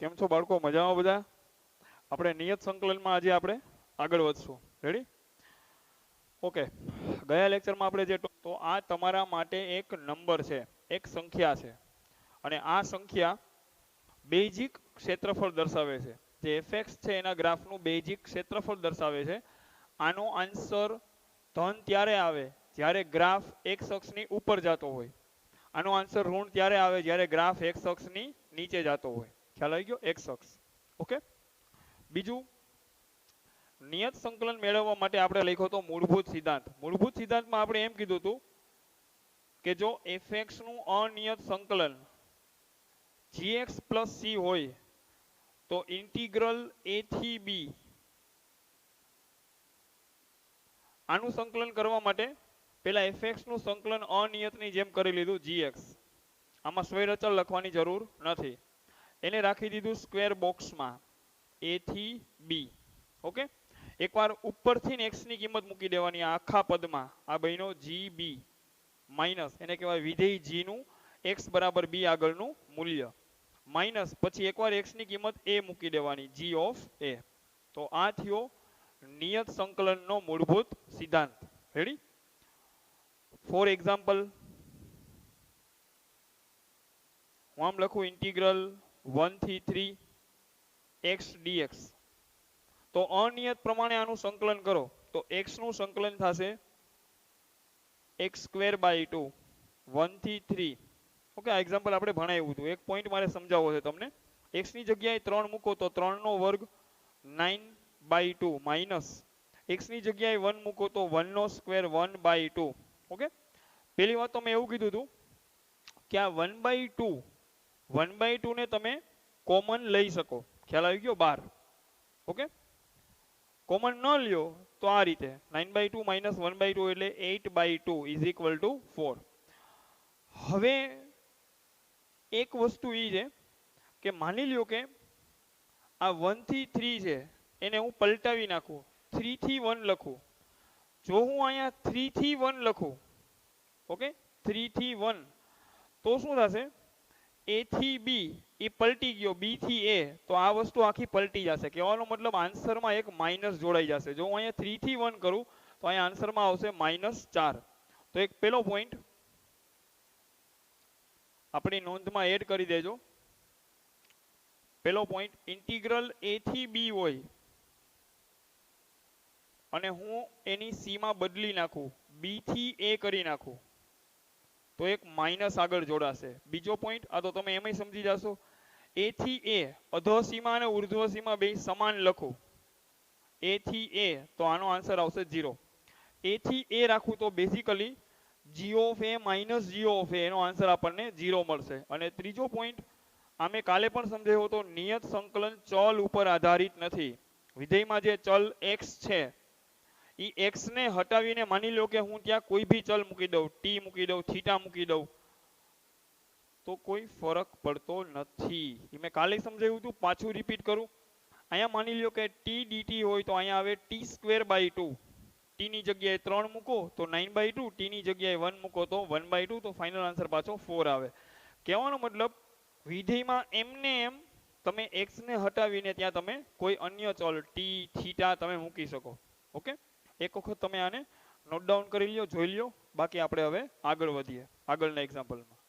કેમ છો બાળકો? મજામાં બધા? આપણે નિયત સંકલનમાં આજે આપણે આગળ વધશું. રેડી? ઓકે. ગયા લેક્ચરમાં આપણે જે તો આ તમારા માટે એક નંબર છે, એક સંખ્યા છે. અને આ સંખ્યા બેઝિક ક્ષેત્રફળ દર્શાવે છે. જે fx છે એના ગ્રાફનું બેઝિક ક્ષેત્રફળ દર્શાવે છે. આનો આન્સર ધન ત્યારે આવે જ્યારે ગ્રાફ x અક્ષની ઉપર જતો હોય. આનો આન્સર ઋણ ત્યારે આવે જ્યારે ગ્રાફ x અક્ષની નીચે જતો હોય. ખ્યાલ આવી ગયો? x અક્ષ. ઓકે. બીજું, નિયત સંકલન મેળવવા માટે આપણે લખ્યો હતો મૂળભૂત સિદ્ધાંત. મૂળભૂત સિદ્ધાંતમાં આપણે એમ કીધું હતું કે જો fx નું અનિયત સંકલન gx પ્લસ c હોય તો ઇન્ટિગ્રલ a થી b આનું સંકલન કરવા માટે પેલા fx નું સંકલન અનિયતની જેમ કરી લીધું gx. આમાં સ્વૈરચલ લખવાની જરૂર નથી. એને રાખી દીધું સ્ક્વેર બોક્સમાં a થી b. ઓકે. એકવાર ઉપરથી x ની કિંમત મૂકી દેવાની આખા પદમાં. આ બન્યો gb માઇનસ એને કહેવાય વિધેય g નું x બરાબર b આગળનું મૂલ્ય. માઇનસ પછી એકવાર x ની કિંમત a મૂકી દેવાની g ઓફ a. તો આ થયો નિયત સંકલનનો મૂળભૂત સિદ્ધાંત. રેડી? ફોર એક્ઝામ્પલ, હું આમ લખું ઇન્ટિગ્રલ 1 થી 3 x dx. તો અનિયત પ્રમાણે આનું સંકલન કરો તો x નું સંકલન થશે x સ્ક્વેર બાય 2 1 થી 3. ઓકે. આ એક્ઝામ્પલ આપણે ભણાવ્યું હતું. એક પોઈન્ટ મારે સમજાવવો છે તમને. x ની જગ્યાએ 3 મૂકો તો 3 નો વર્ગ 9 બાય 2 માઇનસ x ની જગ્યાએ 1 મૂકો તો 1 નો સ્ક્વેર 1 બાય 2. ઓકે. પેલી વાત તો મેં એવું કીધું હતું કે આ 1/2 ને તમે કોમન લઈ શકો. ખ્યાલ આવી ગયો? બાર. ઓકે. કોમન ન લ્યો તો આ રીતે 9/2 માઇનસ 1/2 એટલે 8/2 ઇઝ ઇક્વલ ટુ 4. હવે એક વસ્તુ એ છે કે માની લ્યો કે આ 1 થી 3 છે એને હું પલટાવી નાખું 3 થી 1 લખું. જો હું અહીંયા 3 થી 1 લખું, ઓકે, 3 થી 1, તો શું થશે? a થી b એ પલટી ગયો, b થી a, તો આ વસ્તુ આખી પલટી જશે. કહેવાનો મતલબ આન્સરમાં એક માઇનસ જોડાઈ જશે. જો હું અહીંયા 3 થી 1 કરું તો અહીંયા આન્સરમાં આવશે -4. તો એક પેલો પોઈન્ટ આપણી નોંધમાં એડ કરી દેજો. પેલો પોઈન્ટ, ઇન્ટિગ્રલ a થી b હોય અને હું એની c માં બદલી નાખું, b થી a કરી નાખું, તો એક માઇનસ આગળ જોડાશે. બીજો પોઈન્ટ, આ તો તમે એમય સમજી જશો, a થી a અધો સીમા અને ઉર્ધ્વ સીમા બે સમાન લખું, a થી a, તો આનો આન્સર આવશે 0. a થી a રાખું તો basically g of a minus g of a, એનો આન્સર આપણને 0 મળશે. અને ત્રીજો પોઈન્ટ, આમે કાલે પણ સમજાવ્યો હતો, નિયત સંકલન ચલ ઉપર આધારિત નથી. વિધેયમાં જે ચલ x છે એ x ને હટાવીને માની લો કે હું ત્યાં કોઈ બી ચલ મૂકી દઉં, t મૂકી દઉં, થીટા મૂકી દઉં, તો કોઈ ફરક પડતો નથી. એ મેં કાલે સમજાવ્યું હતું, પાછું રિપીટ કરું. અહીંયા માની લો કે t dt હોય તો અહીંયા આવે t સ્ક્વેર બાય 2. t ની જગ્યાએ 3 મૂકો તો 9/2, t ની જગ્યાએ 1 મૂકો તો 1/2, તો ફાઇનલ આન્સર પાછો 4 આવે. કહેવાનો મતલબ વિધેયમાં એમને એમ તમે x ને હટાવીને ત્યાં તમે કોઈ અન્ય ચલ t થીટા તમે મૂકી શકો. ઓકે. એક વખત તમે આને નોટ ડાઉન કરી લ્યો, જોઈ લ્યો. બાકી આપણે હવે આગળ વધીએ આગળના એક્ઝામ્પલમાં.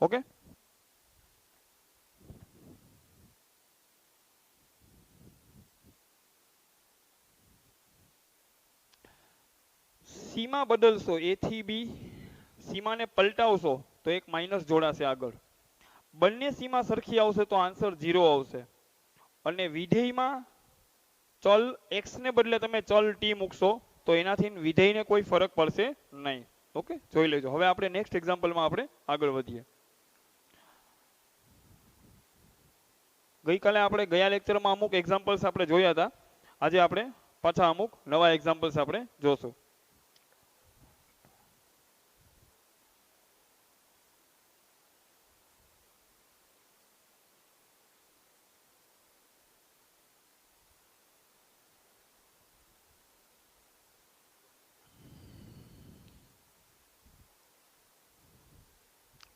ઓકે. સીમા બદલશો a થી b, સીમાને પલટાવશો તો એક માઇનસ જોડાશે આગળ. બંને સીમા સરખી આવશે તો આન્સર 0 આવશે. અને વિધેયમાં ચલ x ને બદલે તમે ચલ t મૂકશો તો એનાથી વિધેયને કોઈ ફરક પડશે નહીં. ઓકે, જોઈ લેજો. હવે આપણે નેક્સ્ટ એક્ઝામ્પલમાં આપણે આગળ વધીએ. ગઈકાલે આપણે ગયા લેક્ચરમાં અમુક એક્ઝામ્પલ્સ આપણે જોયા હતા. આજે આપણે પાછા અમુક નવા એક્ઝામ્પલ્સ આપણે જોશું.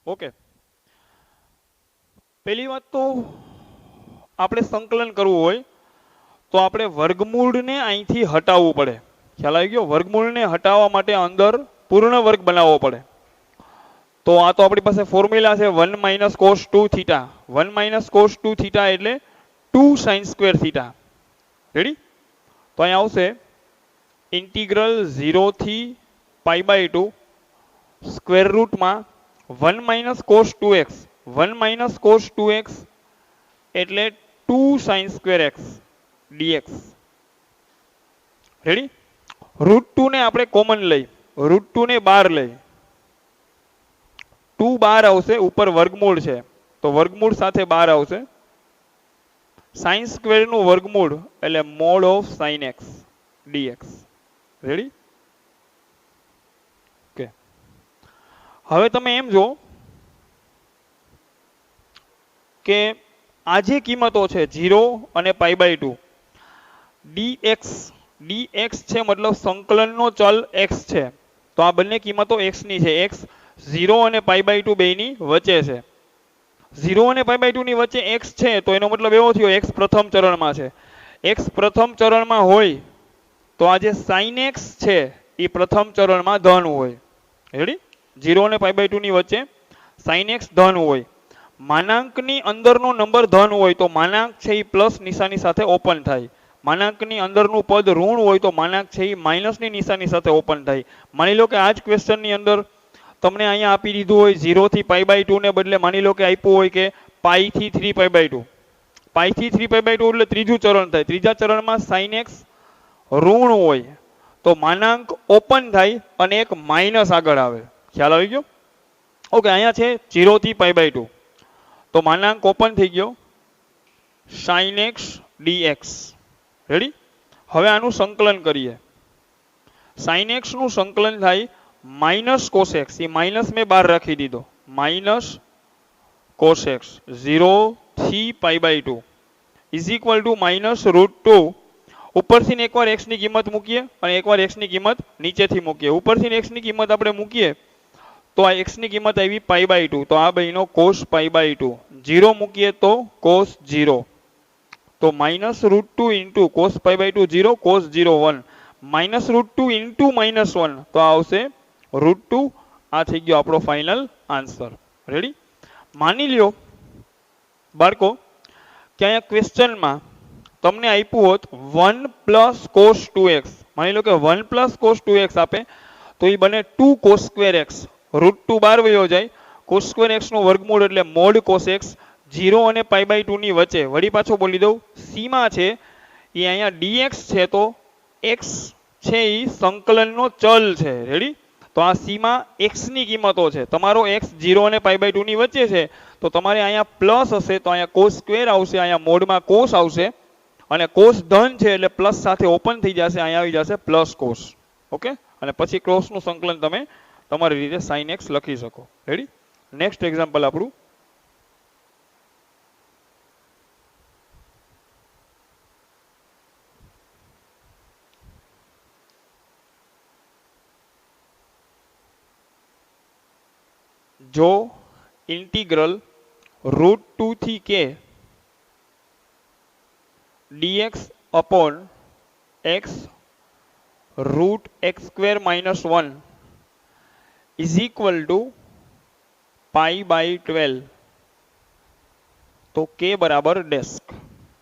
ઓકે, પહેલી વાત તો આપણે સંકલન કરવું હોય તો આપણે વર્ગમૂળને અહીંથી હટાવવું પડે. ખ્યાલ આવી ગયો? વર્ગમૂળને હટાવવા માટે અંદર પૂર્ણ વર્ગ બનાવવો પડે. તો આ તો આપણી પાસે ફોર્મ્યુલા છે 1 minus cos 2 theta. 1 minus cos 2 theta એટલે 2 સાઇન સ્ક્વેર થીટા. રેડી? તો અહીંયા આવશે ઇન્ટિગ્રલ 0 થી પાઈ બાય 2 સ્ક્વેર રૂટમાં 1 minus cos 2x. 1 minus cos 2x એટલે 2 sine square x dx. Ready? Root 2 ને આપણે કોમન લઈ, રૂટ 2 ને બહાર લઈ, 2 બહાર આવશે, ઉપર વર્ગમૂળ છે તો વર્ગમૂળ સાથે બહાર આવશે. સાઇન સ્ક્વેર નું વર્ગમૂળ એટલે mod of sine x dx. Ready? Okay, હવે તમે એમ જો કે આ જે કિંમતો છે 0 અને પાઈ બાય 2, dx છે મતલબ સંકલનનો ચલ x છે. તો આ બંને કિંમતો x ની છે. x 0 અને પાઈ બાય 2 બેની વચ્ચે છે. 0 અને પાઈ બાય 2 ની વચ્ચે x છે તો એનો મતલબ એવો થયો x પ્રથમ ચરણમાં છે. x પ્રથમ ચરણમાં હોય તો આ જે sin x છે એ પ્રથમ ચરણમાં ધન હોય. રેડી? 0 અને પાઈ બાય 2 ની વચ્ચે sin x ધન હોય. માનાંકની અંદરનો નંબર ધન હોય તો માનાંક છે એ પ્લસ નિશાની સાથે ઓપન થાય. માનાંકની અંદરનું પદ ઋણ હોય તો માનાંક છે એ માઇનસની નિશાની સાથે ઓપન થાય. માની લો કે આ જ ક્વેશ્ચનની અંદર તમને અહીંયા આપી દીધું હોય 0 થી પાઈ બાય 2 ને બદલે માની લો કે આપ્યું હોય કે પાઈ થી 3 પાઈ બાય 2. પાઈ થી 3 પાઈ બાય 2 એટલે ત્રીજું ચરણ થાય. ત્રીજા ચરણમાં sin x ઋણ હોય તો માનાંક ઓપન થાય અને એક માઇનસ આગળ આવે. ખ્યાલ આવી ગયો? ઓકે, અહીંયા છે 0 થી પાઈ બાય 2 તો માનાંક ઓપન થઈ ગયો sin x dx. રેડી? હવે આનું સંકલન કરીએ. sin x નું સંકલન થાય માઇનસ કોસ x. એ માઇનસ મેં બહાર રાખી દીધો. માઇનસ કોસ x 0 થી pi by 2 is equal to minus root 2. ઉપરથી એકવાર x ની કિંમત મૂકીએ અને એકવાર x ની કિંમત નીચેથી મૂકીએ. ઉપરથી x ની કિંમત આપણે મૂકીએ તો આ x ની કિંમત આવી પાઈ બાય 2 તો આ બન્યો કોસ પાઈ બાય 2. 0 મૂકીએ તો કોસ 0 તો minus root 2 into cos pi by 2 0 cos 0 1 minus root 2 into minus 1 તો આવશે રૂટ 2. આ થઈ ગયો આપણો ફાઇનલ આન્સર. રેડી? માની લ્યો બાળકો કે અહીંયા ક્વેશ્ચનમાં તમને આપ્યું હોત 1 પ્લસ કોસ 2x. માની લો કે 1 પ્લસ કોસ 2x આપે તો એ બને 2 કોસ સ્ક્વેર x. રૂટ 2 બહાર વયો જાય. કોસ સ્ક્વેર x નું વર્ગમૂળ એટલે મોડ કોસ x. 0 અને પાઈ બાય 2 ની વચ્ચે વળી પાછો બોલી દઉં સીમા છે એ અહીંયા dx છે તો x છે એ સંકલનનો ચલ છે. રેડી? તો આ સીમા x ની કિંમતો છે. તમારો x 0 અને પાઈ બાય 2 ની વચ્ચે છે તો તમારે અહીંયા પ્લસ હશે તો અહીંયા કોસ સ્ક્વેર આવશે, અહીંયા મોડમાં કોસ આવશે અને કોસ ધન છે એટલે પ્લસ સાથે ઓપન થઈ જશે. અહીંયા આવી જશે પ્લસ કોસ. ઓકે, અને પછી ક્રોસનું સંકલન તમે તમારી રીતે sin x લખી શકો. રેડી? નેક્સ્ટ એક્ઝામ્પલ આપણું જો ઇન્ટિગ્રલ રૂટ 2 થી k dx upon x root x square minus 1 is equal to pi by 12 તો k બરાબર ડેસ્ક.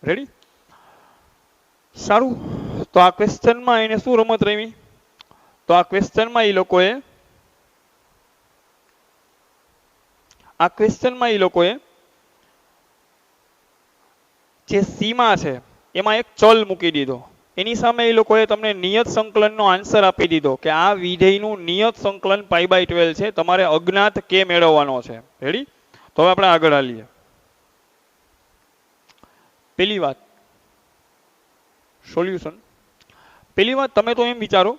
રેડી? સારું, તો આ ક્વેશ્ચનમાં એને શું રમત રમી? તો આ ક્વેશ્ચનમાં એ લોકોએ જે સીમા છે એમાં એક ચલ મૂકી દીધો. એની સામે એ લોકોએ તમને નિયત સંકલનનો આન્સર આપી દીધો કે આ વિધેયનું નિયત સંકલન પાઈ બાય 12 છે. તમારે અજ્ઞાત કે મેળવવાનો છે. રેડી? તો હવે આપણે આગળ હાલીએ. પહેલી વાત સોલ્યુશન. પહેલી વાત તમે તો એમ વિચારો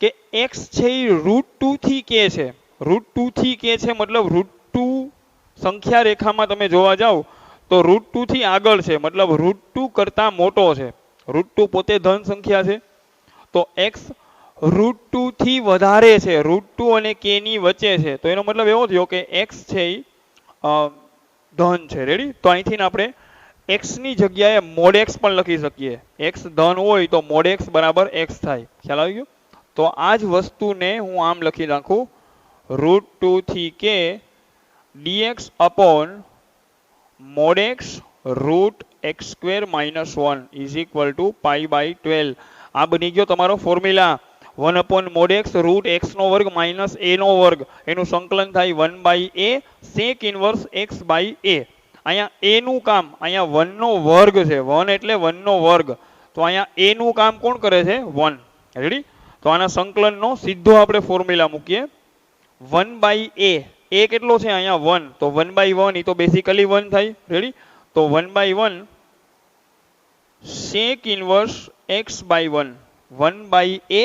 કે x છે એ રૂટ 2 થી k છે. રૂટ 2 થી k છે મતલબ રૂટ 2 સંખ્યા રેખામાં તમે જોવા જાઓ તો રૂટ 2 થી આગળ છે મતલબ રૂટ 2 કરતા મોટો છે. રૂટ 2 પોતે ધન સંખ્યા છે તો x √2 થી વધારે છે, √2 અને k ની વચ્ચે છે, તો એનો મતલબ એવો થયો કે x છે એ ધન છે. રેડી? તો અહીંથી આપણે x ની જગ્યાએ મોડ x પણ લખી શકીએ. x ધન હોય તો મોડ x બરાબર x થાય. ખ્યાલ આવી ગયો? તો આ જ વસ્તુને હું આમ લખી નાખું, √2 થી k dx upon mod x root x² - 1 is equal to π/12. આ બની ગયો તમારો formula. 1 mod x root x² minus a², એનું સંકલન થાય 1/a sec inverse x/a. અહીંયા a નું કામ, અહીંયા 1 નો વર્ગ છે, 1 એટલે 1 નો વર્ગ, તો અહીંયા a નું કામ કોણ કરે છે? 1. રેડી? તો આના સંકલનનો સીધો આપણે ફોર્મ્યુલા મૂકીએ. 1/a, a કેટલો છે અહીંયા? 1, તો 1/1 એ તો બેઝિકલી 1 થાય. રેડી? તો 1/1 sec inverse x/1, 1/a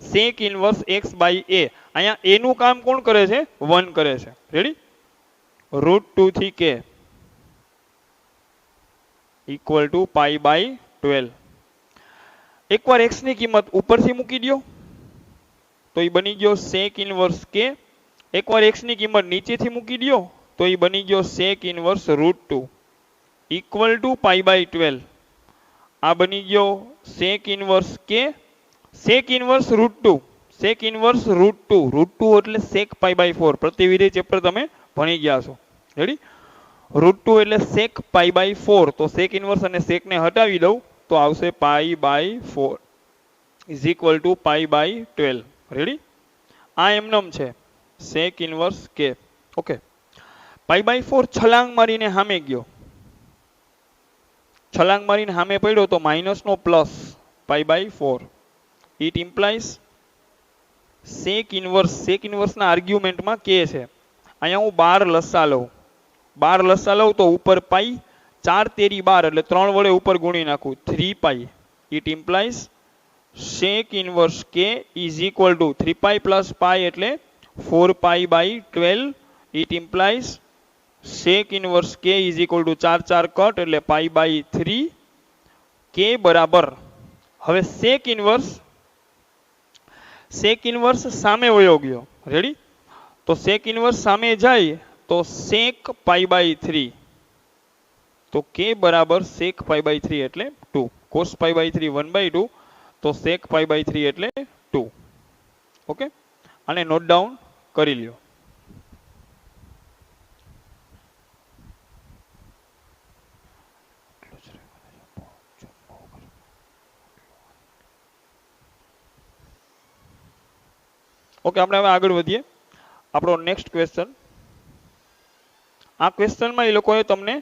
sec inverse x/a. અહીંયા a નું કામ કોણ કરે છે? 1 કરે છે. રેડી? √2 થી k ઇક્વલ ટુ π/12. એકવાર x ની કિંમત ઉપરથી મૂકી દો તો એ બની ગયો sec inverse k. એકવાર x ની કિંમત નીચેથી મૂકી દો તો એ બની ગયો sec inverse √2 ઇક્વલ ટુ π/12. આ બની ગયો sec inverse k, sec inverse √2, sec inverse √2, √2 એટલે sec π/4. પ્રતિવિધિ ચેપ્ટર તમે ભણી ગયા છો. રેડી? √2 એટલે sec π/4, તો sec inverse અને sec ને હટાવી દઉં તો આવશે π/4 is equal to π/12. રેડી? આ એમનેમ છે sec inverse k. ઓકે, π/4 છલાંગ મારીને સામે ગયો, છલાંગ મારીને સામે પડ્યો તો માઇનસ નો plus π/4. It implies sec inverse, sec inverse ના આર્ગ્યુમેન્ટમાં k છે. અહીંયા હું 12 લસા લઉં, 12 લસા લઉં તો ઉપર પાઈ, 4 તેરી 12 એટલે 3 વડે ઉપર ગુણી નાખું, 3π. It implies sec inverse k is equal to 3π plus π એટલે 4π/12. It implies sec inverse k is equal to 4 4 cut એટલે π/3. k બરાબર, હવે sec inverse સામે વયો ગયો. રેડી? તો sec inverse સામે જાય તો sec π/3, તો k બરાબર sec π/3 એટલે 2. cos π/3 1/2, તો sec π/3 એટલે 2. ઓકે, આને નોટ ડાઉન કરી લ્યો. ઓકે, આપણે હવે આગળ વધીએ. આપણો નેક્સ્ટ ક્વેશ્ચન. આ ક્વેશ્ચનમાં એ લોકોએ તમને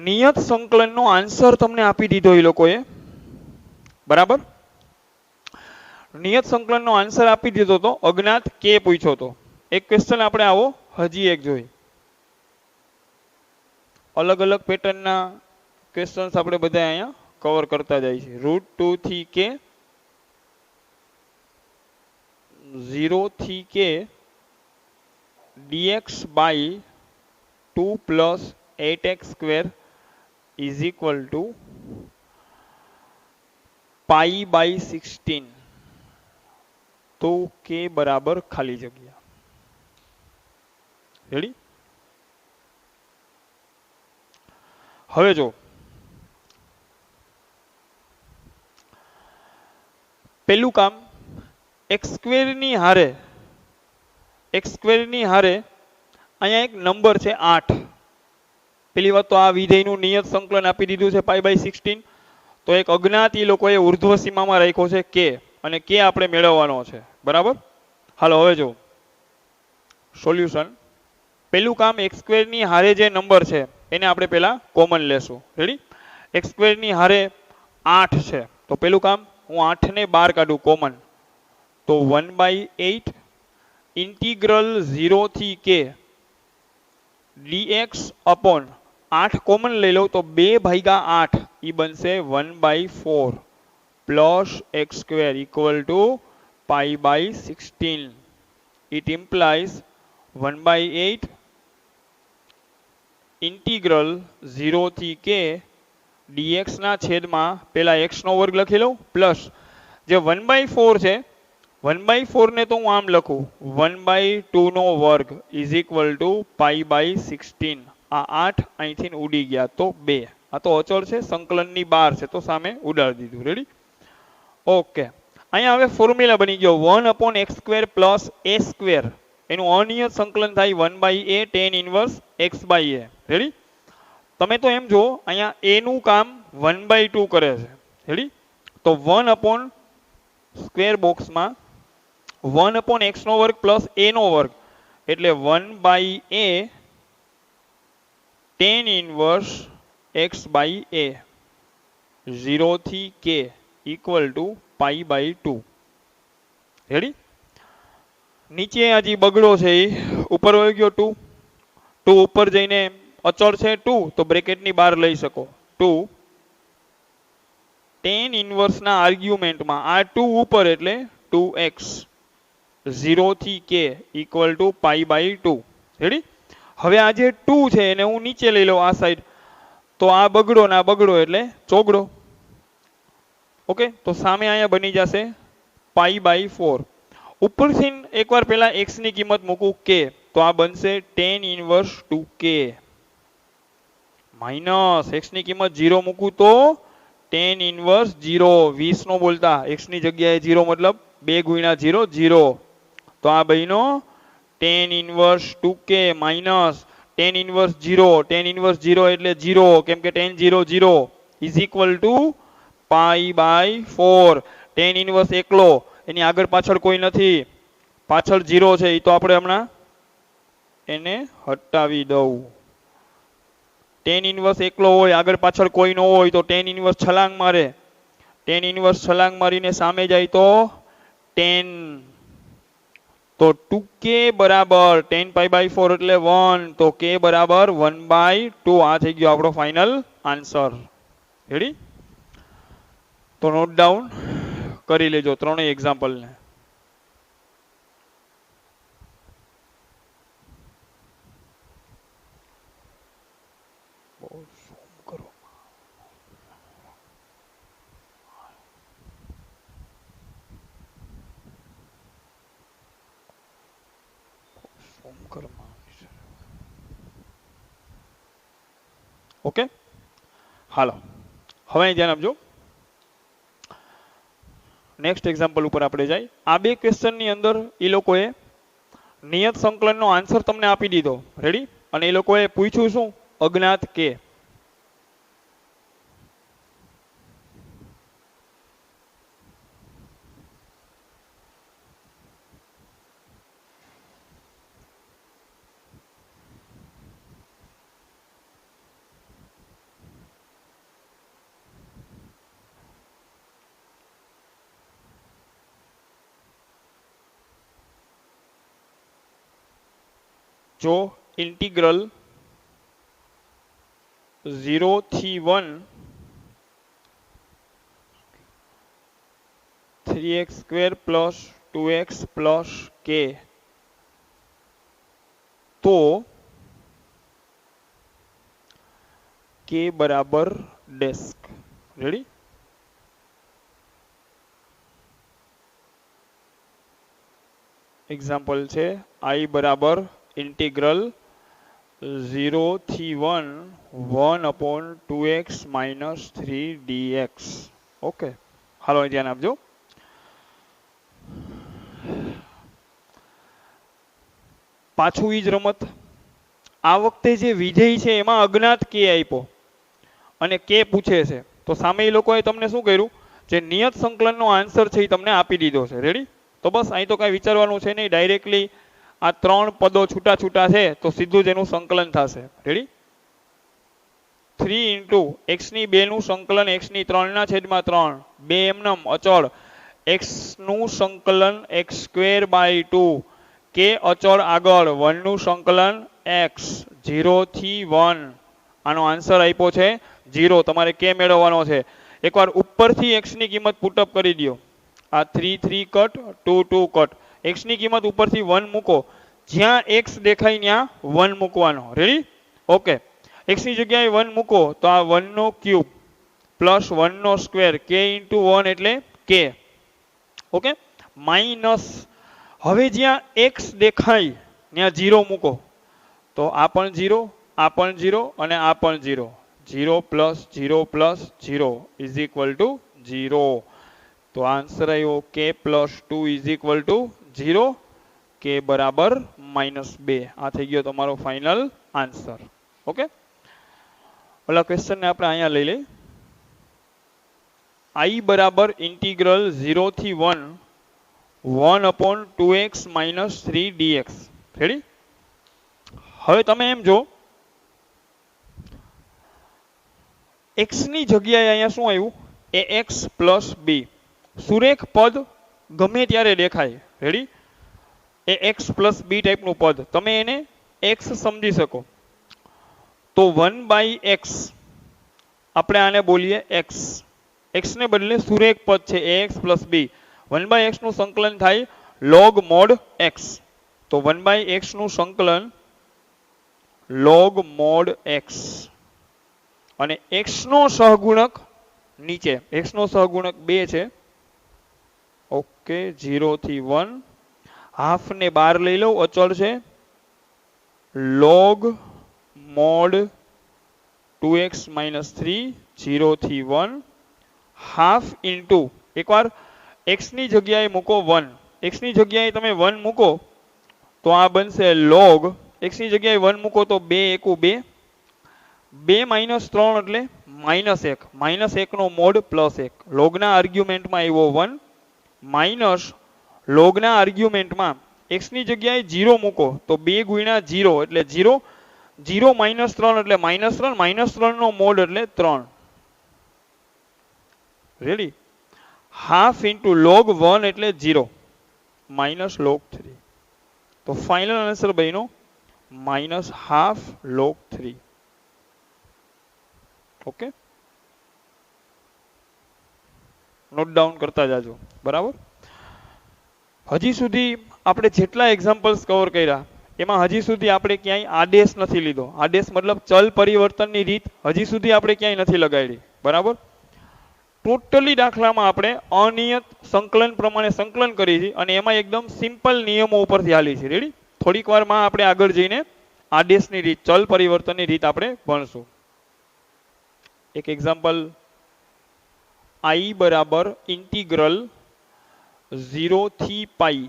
નિયત સંકલનનો આન્સર તમને આપી દીધો. એ લોકોએ બરાબર નિયત સંકલનનો આન્સર આપી દીધો તો અજ્ઞાત કે પૂછ્યો તો. એક ક્વેશ્ચન આપણે આવો હજી એક જોઈ. અલગ અલગ પેટર્નના ક્વેશ્ચન્સ આપણે બધા અહીંયા કવર કરતા જાય છે. √2 થી k, 0 થી k dx/2 plus 8x² is equal to π/16. તો k બરાબર ખાલી જગ્યા. રેડી? હવે જો પેલું કામ x² ની હારે, x² ની હારે અહીંયા એક નંબર છે 8. પેલી વાત તો આ વિધેયનું નિયત સંકલન આપી દીધું છે π/16. તો એક અજ્ઞાત એ લોકોએ ઉર્ધ્વ સીમામાં રાખ્યો છે k, અને k આપણે મેળવવાનો છે. બરાબર? હાલો હવે જો સોલ્યુશન. પેલું કામ x² ની હારે જે નંબર છે એને આપણે પહેલા કોમન લેશું. રેડી? x² ની હારે 8 છે, તો પેલું કામ હું 8 ને બહાર કાઢું કોમન, તો 1/8 ઇન્ટિગ્રલ 0 થી k dx upon 8 કોમન લઈ લઉં તો 2/8 એ બનશે 1/4 plus x² equal to π/16. It implies 1/8 integral 0 થી k dx ના છેદમાં પેલા x નો વર્ગ લખી લઉં પ્લસ જે 1/4 છે 1/4 ને તો હું આમ લખું 1/2 નો વર્ગ ઇઝ ઇક્વલ ટુ π/16. આ 8 અહીંથી ઉડી ગયા તો 2. આ તો અચળ છે, સંકલનની બહાર છે તો સામે ઉડાડી દીધું. રેડી? ઓકે. અહીંયા હવે ફોર્મ્યુલા બની ગયો 1/x² + a². એનું અનિયત સંકલન થાય 1/a tan inverse x/a. Ready? તમે તો એમ જો અહીંયા a નું કામ 1/2 કરે છે. રેડી? તો 1/સ્ક્વેર બોક્સમાં 1/x² + a² એટલે 1/a tan ઇન્વર્સ x/a 0 થી k ઇક્વલ ટુ π/2. રેડી? નીચે હજી બગડો છે એ ઉપર વહી ગયો 2. 2 ઉપર જઈને અચળ છે 2 તો બ્રેકેટની બહાર લઈ શકો. 2 tan ઇન્વર્સના આર્ગ્યુમેન્ટમાં આ 2 ઉપર એટલે 2x 0 થી k ઇક્વલ ટુ π/2. રેડી? હવે આ જે 2 છે એને હું નીચે લઈ લઉં આ સાઈડ તો આ બગડો ના બગડો એટલે ચોગડો. ઓકે, તો સામે અહીંયા બની જશે π/4. ઉપરથી એકવાર પહેલા x ની કિંમત મૂકું k તો આ બનશે tan inverse 2k minus x ની કિંમત 0 મૂકું તો tan ઇન્વર્સ 0 20 નો બોલતા x ની જગ્યાએ 0 મતલબ 2 × 0 0. તો આ બન્યો tan inverse 2k minus tan inverse 0. tan inverse 0 એટલે 0 કેમ કે tan 0 0 is equal to π/4. tan inverse એકલો એની આગળ પાછળ કોઈ નથી, પાછળ 0 છે એ તો આપણે હમણાં એને હટાવી દઉં. tan ઇન્વર્સ એકલો હોય આગળ પાછળ કોઈ ન હોય તો tan ઇન્વર્સ છલાંગ મારે. tan ઇન્વર્સ છલાંગ મારીને સામે જાય તો tan. તો 2k બરાબર tan π/4 એટલે 1 તો k બરાબર 1/2. આ થઈ ગયો આપણો ફાઇનલ આન્સર. રેડી? તો નોટ ડાઉન કરી લેજો ત્રણેય એક્ઝામ્પલ ને. ઓકે, હાલો હવે ધ્યાન આપજો. નેક્સ્ટ એક્ઝામ્પલ ઉપર આપણે જાય. આ બે ક્વેશ્ચનની અંદર એ લોકોએ નિયત સંકલનનો આન્સર તમને આપી દીધો. રેડી? અને એ લોકોએ પૂછ્યું શું? અજ્ઞાત કે. જો ઇન્ટિગ્રલ 0 થી 1 3x² + 2x + k તો k બરાબર ડેસ્ક. રેડી? એક્ઝામ્પલ છે I બરાબર ઇન્ટિગ્રલ 0 થી 1 1/2x - 3dx. ઓકે, હાલો ધ્યાન આપજો. પાછું ઈ જ રમત. આ વખતે જે વિધેય છે એમાં અજ્ઞાત કે આપ્યો અને કે પૂછે છે તો સામે એ લોકોએ તમને શું કર્યું? જે નિયત સંકલનનો આન્સર છે એ તમને આપી દીધો છે. રેડી? તો બસ અહીં તો કાંઈ વિચારવાનું છે નહીં, ડાયરેક્ટલી આ ત્રણ પદો છૂટા છૂટા છે તો સીધું જ એનું સંકલન થશે. રેડી? 3 × x ની 2 નું સંકલન x ની 3/3 2 એમનેમ અચળ x નું સંકલન x²/2 k અચળ આગળ 1 નું સંકલન x 0 થી 1. આનો આન્સર આપ્યો છે 0. તમારે k મેળવવાનો છે. એકવાર ઉપરથી x ની કિંમત પુટઅપ કરી દો. આ 3 3 કટ 2 2 કટ. x ની કિંમત ઉપરથી 1 મૂકો. જ્યાં x દેખાય ત્યાં 1 મૂકવાનો. રેડી? ઓકે, x ની જગ્યાએ 1 મૂકો તો આ 1 નો ક્યુબ પ્લસ 1 નો સ્ક્વેર k × 1 એટલે k ઓકે, માઇનસ, હવે જ્યાં x દેખાય ત્યાં 0 મૂકો તો આ પણ 0, આ પણ 0 અને આ પણ 0, 0 plus 0 plus 0 is equal two 0. તો આન્સર આવ્યો k plus 2 is equal two 0, k બરાબર -2. આ થઈ ગયો તમારો ફાઇનલ આન્સર. ઓકે, ઓલા ક્વેશ્ચન ને આપણે અહીંયા લઈ લઈએ. I બરાબર ઇન્ટિગ્રલ 0 થી 1 1/2x - 3 dx. રેડી? હવે તમે એમ જો x ની જગ્યાએ અહીંયા શું આવ્યું? ax plus b. સુરેખ પદ ગમે ત્યારે દેખાય. રેડી? ax પ્લસ b ટાઈપનું પદ, તમે એને x સમજી શકો તો 1/x આપણે આને બોલીએ x. x ને બદલે સુરેખ પદ છે ax પ્લસ b. 1/x નું સંકલન થાય log mod x. તો 1/x નું સંકલન log mod x અને x નો સહગુણક નીચે, x નો સહગુણક 2 છે. ઓકે, 0 થી 1, હાફ ને બહાર લઈ લઉં, અચળ છે. log mod 2x - 3 0 થી 1 હાફ ઇન્ટુ, એકવાર x ની જગ્યાએ મૂકો 1, x ની જગ્યાએ તમે 1 મૂકો તો આ બનશે log, x ની જગ્યાએ 1 મૂકો તો 2 એકુ 2, 2 - 3 એટલે -1, -1 નો મોડ +1. લોગના આર્ગ્યુમેન્ટમાં આવ્યો 1 માઇનસ લોગના આર્ગ્યુમેન્ટમાં x ની જગ્યાએ 0 મૂકો તો 2 ગુણ્યા 0 એટલે 0, 0 - 3 એટલે -3, -3 નો મોડ એટલે 3. રેડી? હાફ ઇન્ટુ log 1 એટલે 0 માઇનસ log 3. તો ફાઇનલ આન્સર બન્યો -half log 3. Okay, note down કરતા જાજો. બરાબર? હજી સુધી આપણે જેટલા એક્ઝામ્પલ્સ કવર કર્યા એમાં હજી સુધી આપણે ક્યાંય આદેશ નથી લીધો. આદેશ મતલબ ચલ પરિવર્તનની રીત હજી સુધી આપણે ક્યાંય નથી લગાડી. બરાબર? ટોટલી દાખલામાં આપણે અનિયત સંકલન પ્રમાણે સંકલન કરી છે અને એમાં એકદમ સિમ્પલ નિયમો ઉપરથી હાલી છે. રેડી? થોડીક વારમાં આપણે આગળ જઈને આદેશની રીત, ચલ પરિવર્તનની રીત આપણે ભણશું. એક એક્ઝામ્પલ, I બરાબર ઇન્ટિગ્રલ 0 થી પાઈ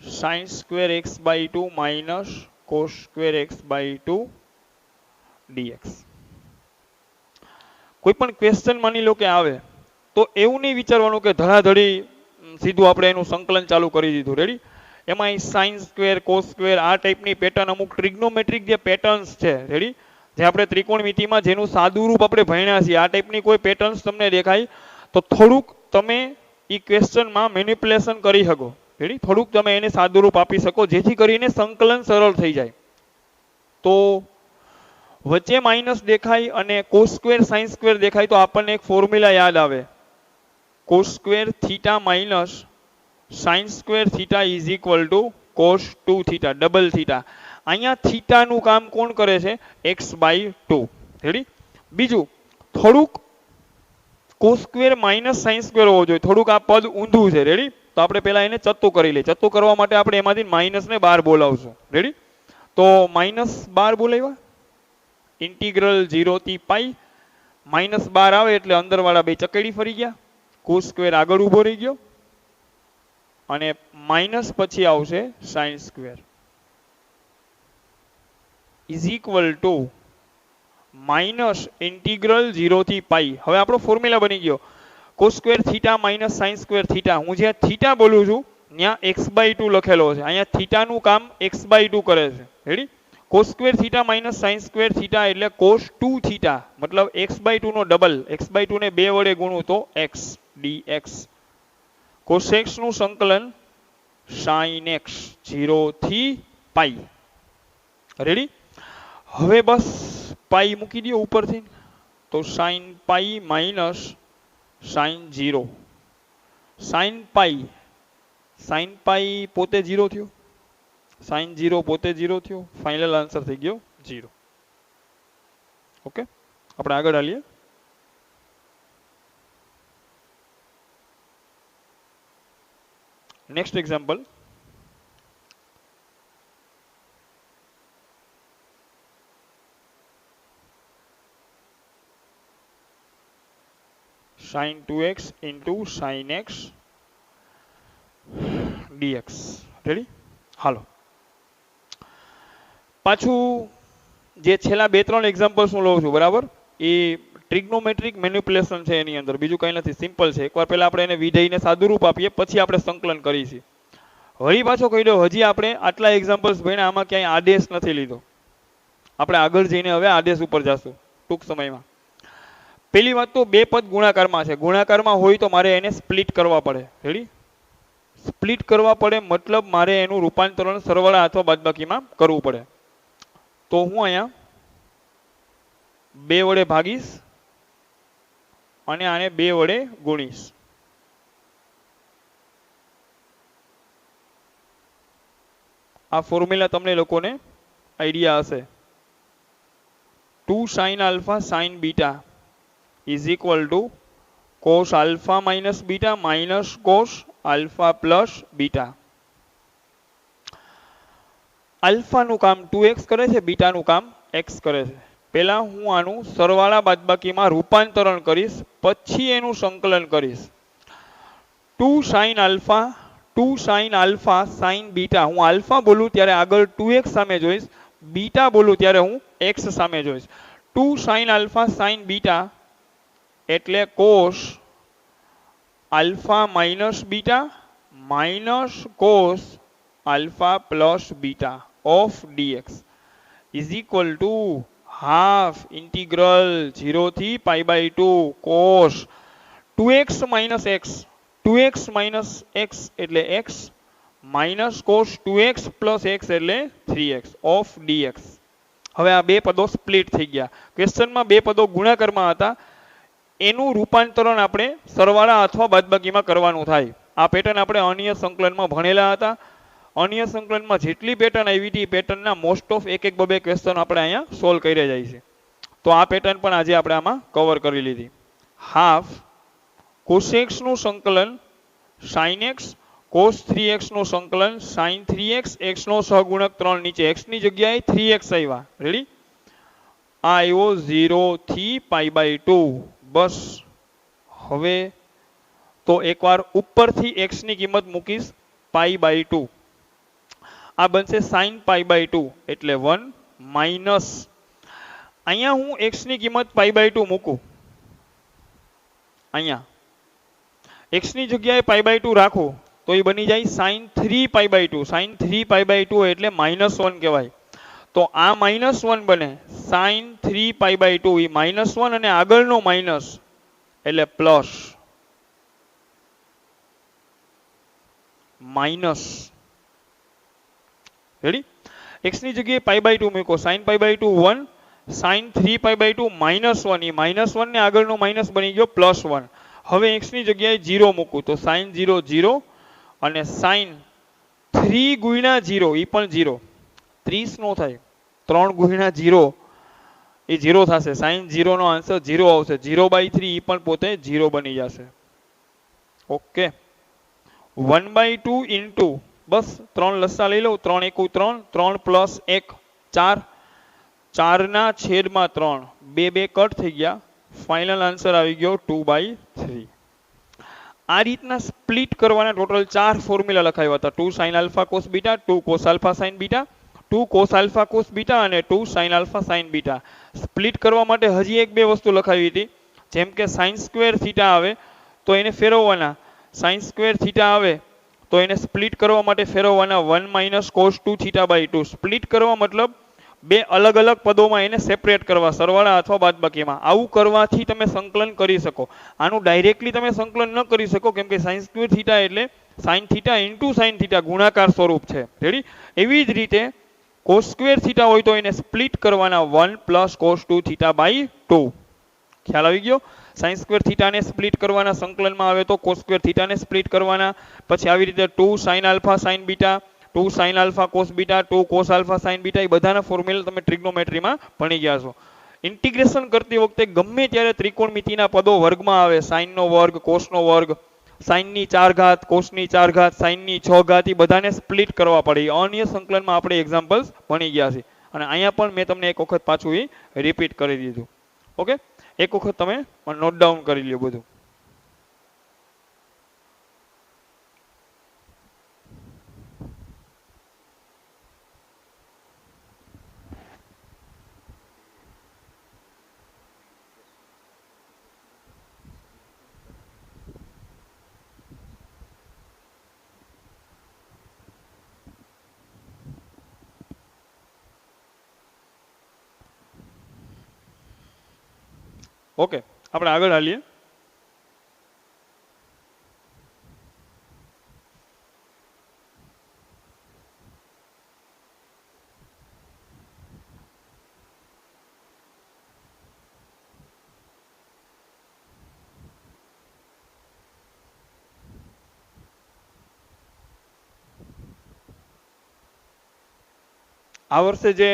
sin² x/2 - cos² x/2 dx. કોઈ પણ ક્વેશ્ચન માની લો કે આવે તો એવું નહીં વિચારવાનું કે ધડાધડી સીધું આપણે એનું સંકલન ચાલુ કરી દીધું. રેડી? એમાં sin², cos², આ ટાઈપની પેટર્ન, અમુક ટ્રિગ્નોમેટ્રિક જે પેટર્ન્સ છે, રેડી, જે આપણે ત્રિકોણમિતિમાં જેનું સાદું રૂપ આપણે ભણ્યા છીએ, આ ટાઈપની કોઈ પેટર્ન્સ તમને દેખાય તો થોડુંક તમે એ ક્વેશ્ચનમાં મેનિપ્યુલેશન કરી શકો. રેડી? થોડુંક તમે એને સાદું રૂપ આપી શકો જેથી કરીને સંકલન સરળ થઈ જાય. તો વચ્ચે માઇનસ દેખાય અને cos² sin² દેખાય તો આપણને એક ફોર્મ્યુલા યાદ આવે, cos² θ minus sin² θ is equal to cos2 θ, double θ. અહીંયા થીટાનું કામ કોણ કરે છે? x/2. રેડી? બીજું, થોડુંક cos² માઇનસ sin² હોવો જોઈએ. થોડુંક આ પદ ઊંધું છે. રેડી? તો આપણે પહેલા એને ચત્તુ કરી લઈએ. ચત્તુ કરવા માટે આપણે એમાંથી માઇનસ ને 12 બોલાવશું. રેડી? તો -12 બોલાવ્યા. ઇન્ટિગ્રલ 0 થી પાઈ, -12 આવે એટલે અંદરવાળા બે ચકેડી ફરી ગયા, cos² આગળ ઊભો રહી ગયો અને માઇનસ પછી આવશે sin² is equal to minus integral 0 થી પાઈ. હવે આપણો ફોર્મ્યુલા બની ગયો cos² θ માઇનસ sin² θ. હું જ્યાં θ બોલું છું ત્યાં x/2 લખેલો છે. અહીંયા θનું કામ x/2 કરે છે. રેડી? cos² θ માઇનસ sin² θ એટલે cos2 θ, મતલબ x/2 નો ડબલ, x/2 ને 2 વડે ગુણું તો x dx. cos x નું સંકલન sin x 0 થી પાઈ. રેડી? હવે બસ પાઈ મૂકી દો ઉપરથી તો sin pi minus sin 0. sin પાઈ પોતે 0 થયો, sin 0 પોતે 0 થયો, ફાઇનલ આન્સર થઈ ગયો 0. ઓકે, આપણે આગળ હાલીએ. Next example, sin 2x into sin x dx. Ready? હાલો પાછું જે છેલ્લા 2-3 એક્ઝામ્પલ્સ હું લઉં છું બરાબર, એ ટ્રિગ્નોમેટ્રિક મેનિપ્યુલેશન છે એની અંદર, બીજું કંઈ નથી, સિમ્પલ છે. એકવાર પહેલા આપણે એને વિધેયને સાદુરૂપ આપીએ, પછી આપણે સંકલન કરીશું. વળી પાછો કહી દો, હજી આપણે આટલા એક્ઝામ્પલ્સ ભણ્યા, આમાં ક્યાંય આદેશ નથી લીધો. આપણે આગળ જઈને હવે આદેશ ઉપર જશું ટૂંક સમયમાં. પહેલી વાત તો બે પદ ગુણાકારમાં છે. ગુણાકારમાં હોય તો મારે એને સ્પ્લિટ કરવા પડે. રેડી? સ્પ્લિટ કરવા પડે મતલબ મારે એનું રૂપાંતરણ સરવાળા અથવા બાદબાકીમાં કરવું પડે. તો હું અહીંયા 2 વડે ભાગીશ અને આને 2 વડે ગુણીશ. આ ફોર્મ્યુલા તમને લોકોને આઈડિયા હશે. 2 sin alpha sin beta is equal to cos alpha minus beta minus cos alpha plus beta. આલ્ફાનું કામ 2x કરે છે, બીટાનું કામ x કરે છે. પહેલા હું આનું સરવાળા બાદબાકીમાં રૂપાંતરણ કરીશ, પછી એનું સંકલન કરીશ. 2 sin alpha sin beta, હું આલ્ફા બોલું ત્યારે આગળ 2x સામે જોઈશ, બીટા બોલું ત્યારે હું x સામે જોઈશ. 2 sin alpha sin beta એટલે cos alpha minus beta minus cos alpha plus beta of dx is equal to half integral 0 થી pi by 2 cos 2x minus x, 2x minus x એટલે x minus cos 2x plus x એટલે 3x of dx. હવે આ બે પદો split થઈ ગયા. ક્વેશ્ચનમાં બે પદો ગુણાકારમાં હતા, એનું રૂપાંતરણ આપણે સરવાળા અથવા બાદબાકીમાં કરવાનું થાય. આ પેટર્ન આપણે અનિયત સંકલનમાં ભણેલા હતા. અનિયત સંકલનમાં જેટલી પેટર્ન આવી હતી, પેટર્નના મોસ્ટ ઓફ એક બે ક્વેશ્ચન આપણે અહીંયા સોલ્વ કરી જાય છે. તો આ પેટર્ન પણ આજે આપણે આમાં કવર કરી લીધી. હાફ cosx નું સંકલન sin x, cos 3x નું સંકલન sin 3x, x નો સહગુણક 3 નીચે, x ની જગ્યાએ 3x આવ્યા. રેડી? આ આવ્યો 0 થી pi by 2. બસ હવે તો એકવાર ઉપરથી x ની કિંમત મૂકીશ pi by 2. આ બનશે sin pi by 2 એટલે 1 માઇનસ, અહીંયા હું x ની કિંમત pi by 2 મૂકું, અહીંયા x ની જગ્યાએ pi by 2 રાખું તો એ બની જાય sin 3 pi by 2. sin 3 pi by 2 એટલે -1 કહેવાય. તો આ -1 બને, sin 3 pi by 2 એ -1 અને આગળનો માઇનસ એટલે પ્લસ માઇનસ. રેડી? x ની જગ્યાએ pi by 2 મૂકો, sin pi by 2 1, sin 3 pi by 2 -1, એ -1 ને આગળનો માઇનસ બની ગયો +1. હવે x ની જગ્યાએ 0 મૂકું તો sin 0 0 અને sin 3 ગુણ્યા 0 એ પણ 0, 30 નો થાય. 3 ગુણ્યા 0 એ 0 થશે. sin 0 નો આન્સર 0 આવશે. 0/3 એ પણ પોતે 0 બની જશે. ઓકે, 1/2 ઇન્ટુ, બસ 3 લસા લઈ લો, 3 એકુ 3, 3 + 1 4, 4 ના છેદમાં 3, 2 2 કટ થઈ ગયા. ફાઇનલ આન્સર આવી ગયો 2/3. આ રીતના સ્પ્લિટ કરવાના ટોટલ 4 ફોર્મ્યુલા લખાવ્યા હતા. 2 sin alpha cos beta, 2 cos alpha sin beta, 2 cos alpha cos beta અને 2 sin alpha sin beta. Split કરવા માટે હજી એક બે વસ્તુ લખાવી હતી, જેમ કે sin square theta આવે તો એને ફેરવવાના, sin square theta આવે તો એને સ્પ્લિટ કરવા માટે ફેરવવાના 1 - cos 2 theta by 2. સ્પ્લિટ કરવા મતલબ બે અલગ અલગ પદોમાં એને સેપરેટ કરવા, સરવાળા અથવા બાદબાકીમાં. આવું કરવાથી તમે સંકલન કરી શકો. આનું ડાયરેક્ટલી તમે સંકલન ન કરી શકો, કેમ કે sin square theta એટલે sin theta into sin theta ગુણાકાર સ્વરૂપ છે. રેડી? એવી જ રીતે cos square theta હોય તો એને સ્પ્લિટ કરવાના 1 + cos 2 theta by 2. ખ્યાલ આવી ગયો? sin square theta ને સ્પ્લિટ કરવાના, સંકલનમાં આવે તો cos square theta ને સ્પ્લિટ કરવાના. પછી આવી રીતે 2 sin alpha sin beta, 2 sin alpha cos beta, 2 cos alpha sin beta, એ બધાના ફોર્મ્યુલા તમે ટ્રિગ્નોમેટ્રીમાં ભણી ગયા છો. ઇન્ટિગ્રેશન કરતી વખતે ગમે ત્યારે ત્રિકોણમિતિના પદો વર્ગમાં આવે, sin નો વર્ગ, cos નો વર્ગ, સાઈનની 4 ઘાત, કોસની 4 ઘાત, સાઈનની 6 ઘાત, એ બધાને સ્પ્લિટ કરવા પડે. અનિયત સંકલનમાં આપણે એક્ઝામ્પલ્સ ભણી ગયા છે. અને અહીંયા પણ મેં તમને એક વખત પાછું એ રિપીટ કરી દીધું. ઓકે, એક વખત તમે નોટ ડાઉન કરી લ્યો બધું. ઓકે, આપણે આગળ હાલીએ. આ વર્ષે જે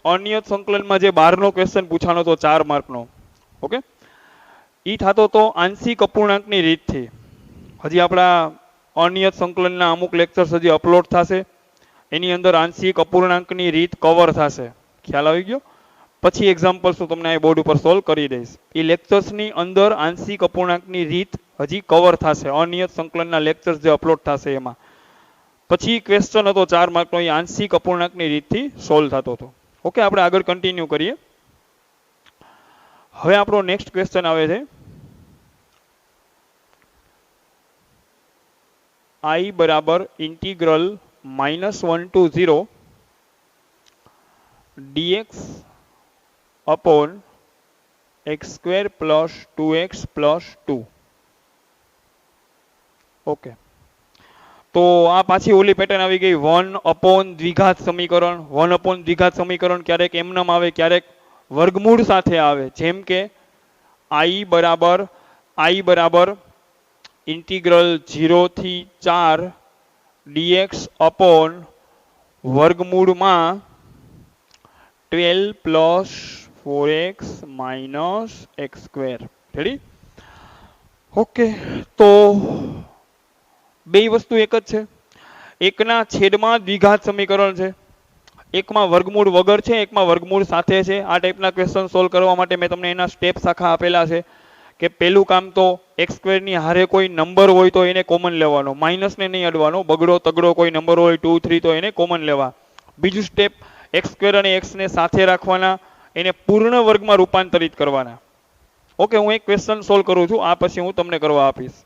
અનિયત સંકલનમાં જે 12નો ક્વેશ્ચન પૂછાનો હતો 4 માર્કનો, ઓકે, ઈ થતો તો આંશિક અપૂર્ણાંકની રીતથી. હજી આપણા અનિયત સંકલનના અમુક લેક્ચર્સ હજી અપલોડ થશે, એની અંદર આંશિક અપૂર્ણાંકની રીત કવર થશે. ખ્યાલ આવી ગયો? પછી એક્ઝામ્પલ્સ હું તમને આ બોર્ડ ઉપર સોલ્વ કરી દઈશ. એ લેક્ચર્સની અંદર આંશિક અપૂર્ણાંકની રીત હજી કવર થશે. અનિયત સંકલનના લેક્ચર્સ જે અપલોડ થશે એમાં. પછી ક્વેશ્ચન હતો 4 માર્કનો, એ આંશિક અપૂર્ણાંકની રીતથી સોલ્વ થતો હતો. ઓકે, આપણે આગળ કન્ટિન્યુ કરીએ. હવે આપણો નેક્સ્ટ ક્વેશ્ચન આવે છે I બરાબર integral -1 to 0 dx upon x² plus 2x plus 2. Okay, તો આ પાછી ઓલી પેટર્ન આવી ગઈ 1 દ્વિઘાત સમીકરણ. 1 દ્વિઘાત સમીકરણ ક્યારેક એમનેમ આવે, ક્યારેક વર્ગમૂળ સાથે આવે. જેમ કે I બરાબર ઇન્ટિગ્રલ 0 થી 4 dx upon વર્ગમૂળમાં 12 plus 4x minus x². Ready? Okay, તો બે વસ્તુ એક જ છે. એકના છેદમાં દ્વિઘાત સમીકરણ છે, એકમાં વર્ગમૂળ વગર છે, એકમાં વર્ગમૂળ સાથે છે. આ ટાઈપના ક્વેશ્ચન સોલ્વ કરવા માટે મેં તમને એના સ્ટેપ્સ આખા આપેલા છે. કે પહેલું કામ તો x² ની હારે કોઈ નંબર હોય તો એને કોમન લેવાનો, માઇનસને નહીં અડવાનો. બગડો તગડો કોઈ નંબર હોય 2, 3 તો એને કોમન લેવા. બીજું સ્ટેપ, x² અને x ને સાથે રાખવાના, એને પૂર્ણ વર્ગમાં રૂપાંતરિત કરવાના. ઓકે, હું એક ક્વેશ્ચન સોલ્વ કરું છું, આ પછી હું તમને કરવા આપીશ.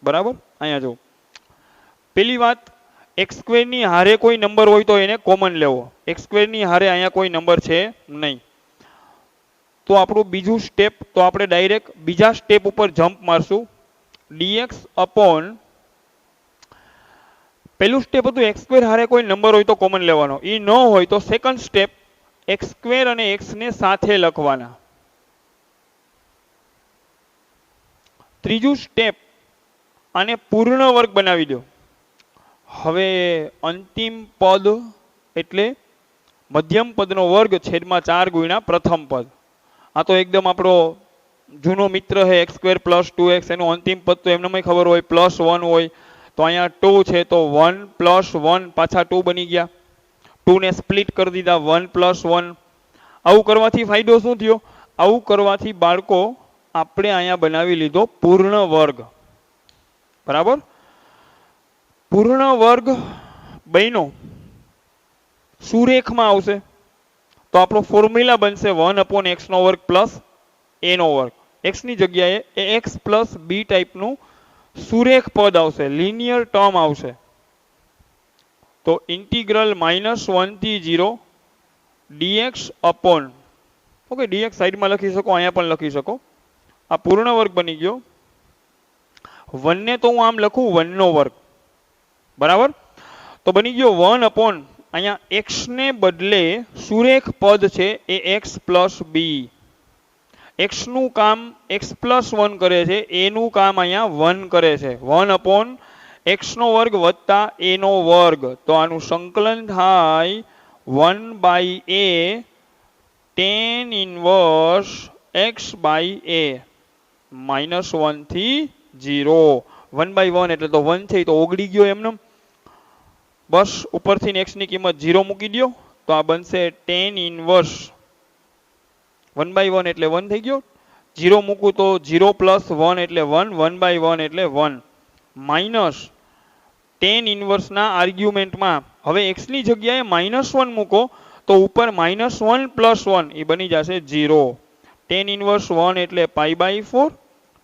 બરાબર? અહીંયા જો પેલી વાત, x² ની હારે કોઈ નંબર હોય તો એને કોમન લેવો. x² ની હારે અહીંયા કોઈ નંબર છે નહીં. તો આપણું બીજું સ્ટેપ, તો આપણે ડાયરેક્ટ બીજા સ્ટેપ ઉપર જમ્પ મારશું. dx upon, પેલું સ્ટેપ હતું x² હારે કોઈ નંબર હોય તો કોમન લેવાનો. એ ન હોય તો સેકન્ડ સ્ટેપ, x² અને x ને સાથે લખવાના. ત્રીજું સ્ટેપ, આને પૂર્ણ વર્ગ બનાવી દો. હવે અંતિમ પદ એટલે મધ્યમ પદનો વર્ગ છેદમાં 4 ગુણ્યા પ્રથમ પદ. આ તો એકદમ આપણો જૂનો મિત્ર છે x² plus 2x. એનું અંતિમ પદ તો એમને ખબર હોય +1 હોય. તો અહીંયા 2 છે તો 1 plus 1 પાછા 2 બની ગયા. 2 ને સ્પ્લિટ કરી દીધા 1 plus 1. આવું કરવાથી ફાયદો શું થયો? આવું કરવાથી બાળકો આપણે અહીંયા બનાવી લીધો પૂર્ણ વર્ગ. બરાબર? પૂર્ણ વર્ગ બન્યો, સુરેખમાં આવશે તો આપણો ફોર્મ્યુલા બનશે 1/x² પ્લસ a². x ની જગ્યાએ ax પ્લસ b ટાઈપનું સુરેખ પદ આવશે, લિનિયર ટર્મ આવશે. તો ઇન્ટિગ્રલ -1 થી 0 dx upon, ઓકે, dx સાઈડમાં લખી શકો, અહીંયા પણ લખી શકો. આ પૂર્ણ વર્ગ બની ગયો. 1 ને તો હું આમ લખું 1નો વર્ગ. બરાબર? તો બની ગયો 1/, અહીંયા x ને બદલે સુરેખ પદ છે એ x પ્લસ b. x નું કામ x પ્લસ 1 કરે છે, a નું કામ અહીંયા 1 કરે છે. 1/x² વત્તા a². તો આનું સંકલન થાય 1/a tan inverse x/a -1 થી 0. 1/1 એટલે તો 1 છે તો ઓગળી ગયો એમને બસ ઉપરથી x ની કિંમત 0 મૂકી દો તો આ બનશે tan ઇન્વર્સ 1/1 એટલે 1 થઈ ગયો 0 મૂકું તો 0 + 1 એટલે 1 1/1 એટલે 1 માઇનસ tan ઇન્વર્સ ના આર્ગ્યુમેન્ટમાં હવે x ની જગ્યાએ -1 મૂકો તો ઉપર -1 + 1 એ બની જશે 0 tan ઇન્વર્સ 1 એટલે π/4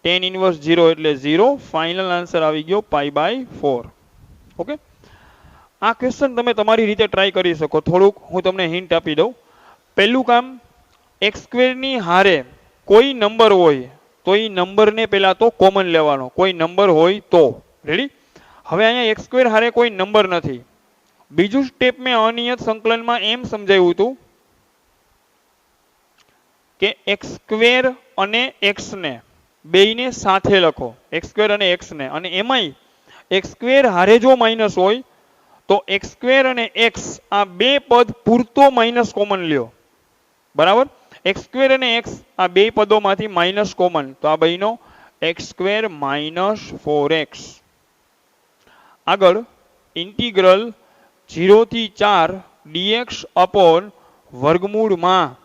tan ઇન્વર્સ 0 એટલે 0 ફાઇનલ આન્સર આવી ગયો π/4 ઓકે આ ક્વેશ્ચન તમે તમારી રીતે ટ્રાય કરી શકો થોડુંક હું તમને હિન્ટ આપી દઉં પહેલું કામ x² ની હારે કોઈ નંબર હોય તો એ નંબરને પહેલા તો કોમન લેવાનો કોઈ નંબર હોય તો રેડી હવે અહીંયા x² હારે કોઈ નંબર નથી બીજું સ્ટેપ મેં અનિયત સંકલનમાં એમ સમજાવ્યું હતું કે x² અને x ને બેયને સાથે લખો x² અને x ને અને એમાંય x² હારે જો માઈનસ હોય તો x² અને x આ બે પદ પૂરતો માઈનસ કોમન લ્યો બરાબર x² અને x આ બે પદોમાંથી માઈનસ કોમન તો આ બન્યો x² - 4x આગળ ઇન્ટિગ્રલ 0 થી 4 dx અપોન વર્ગમૂળમાં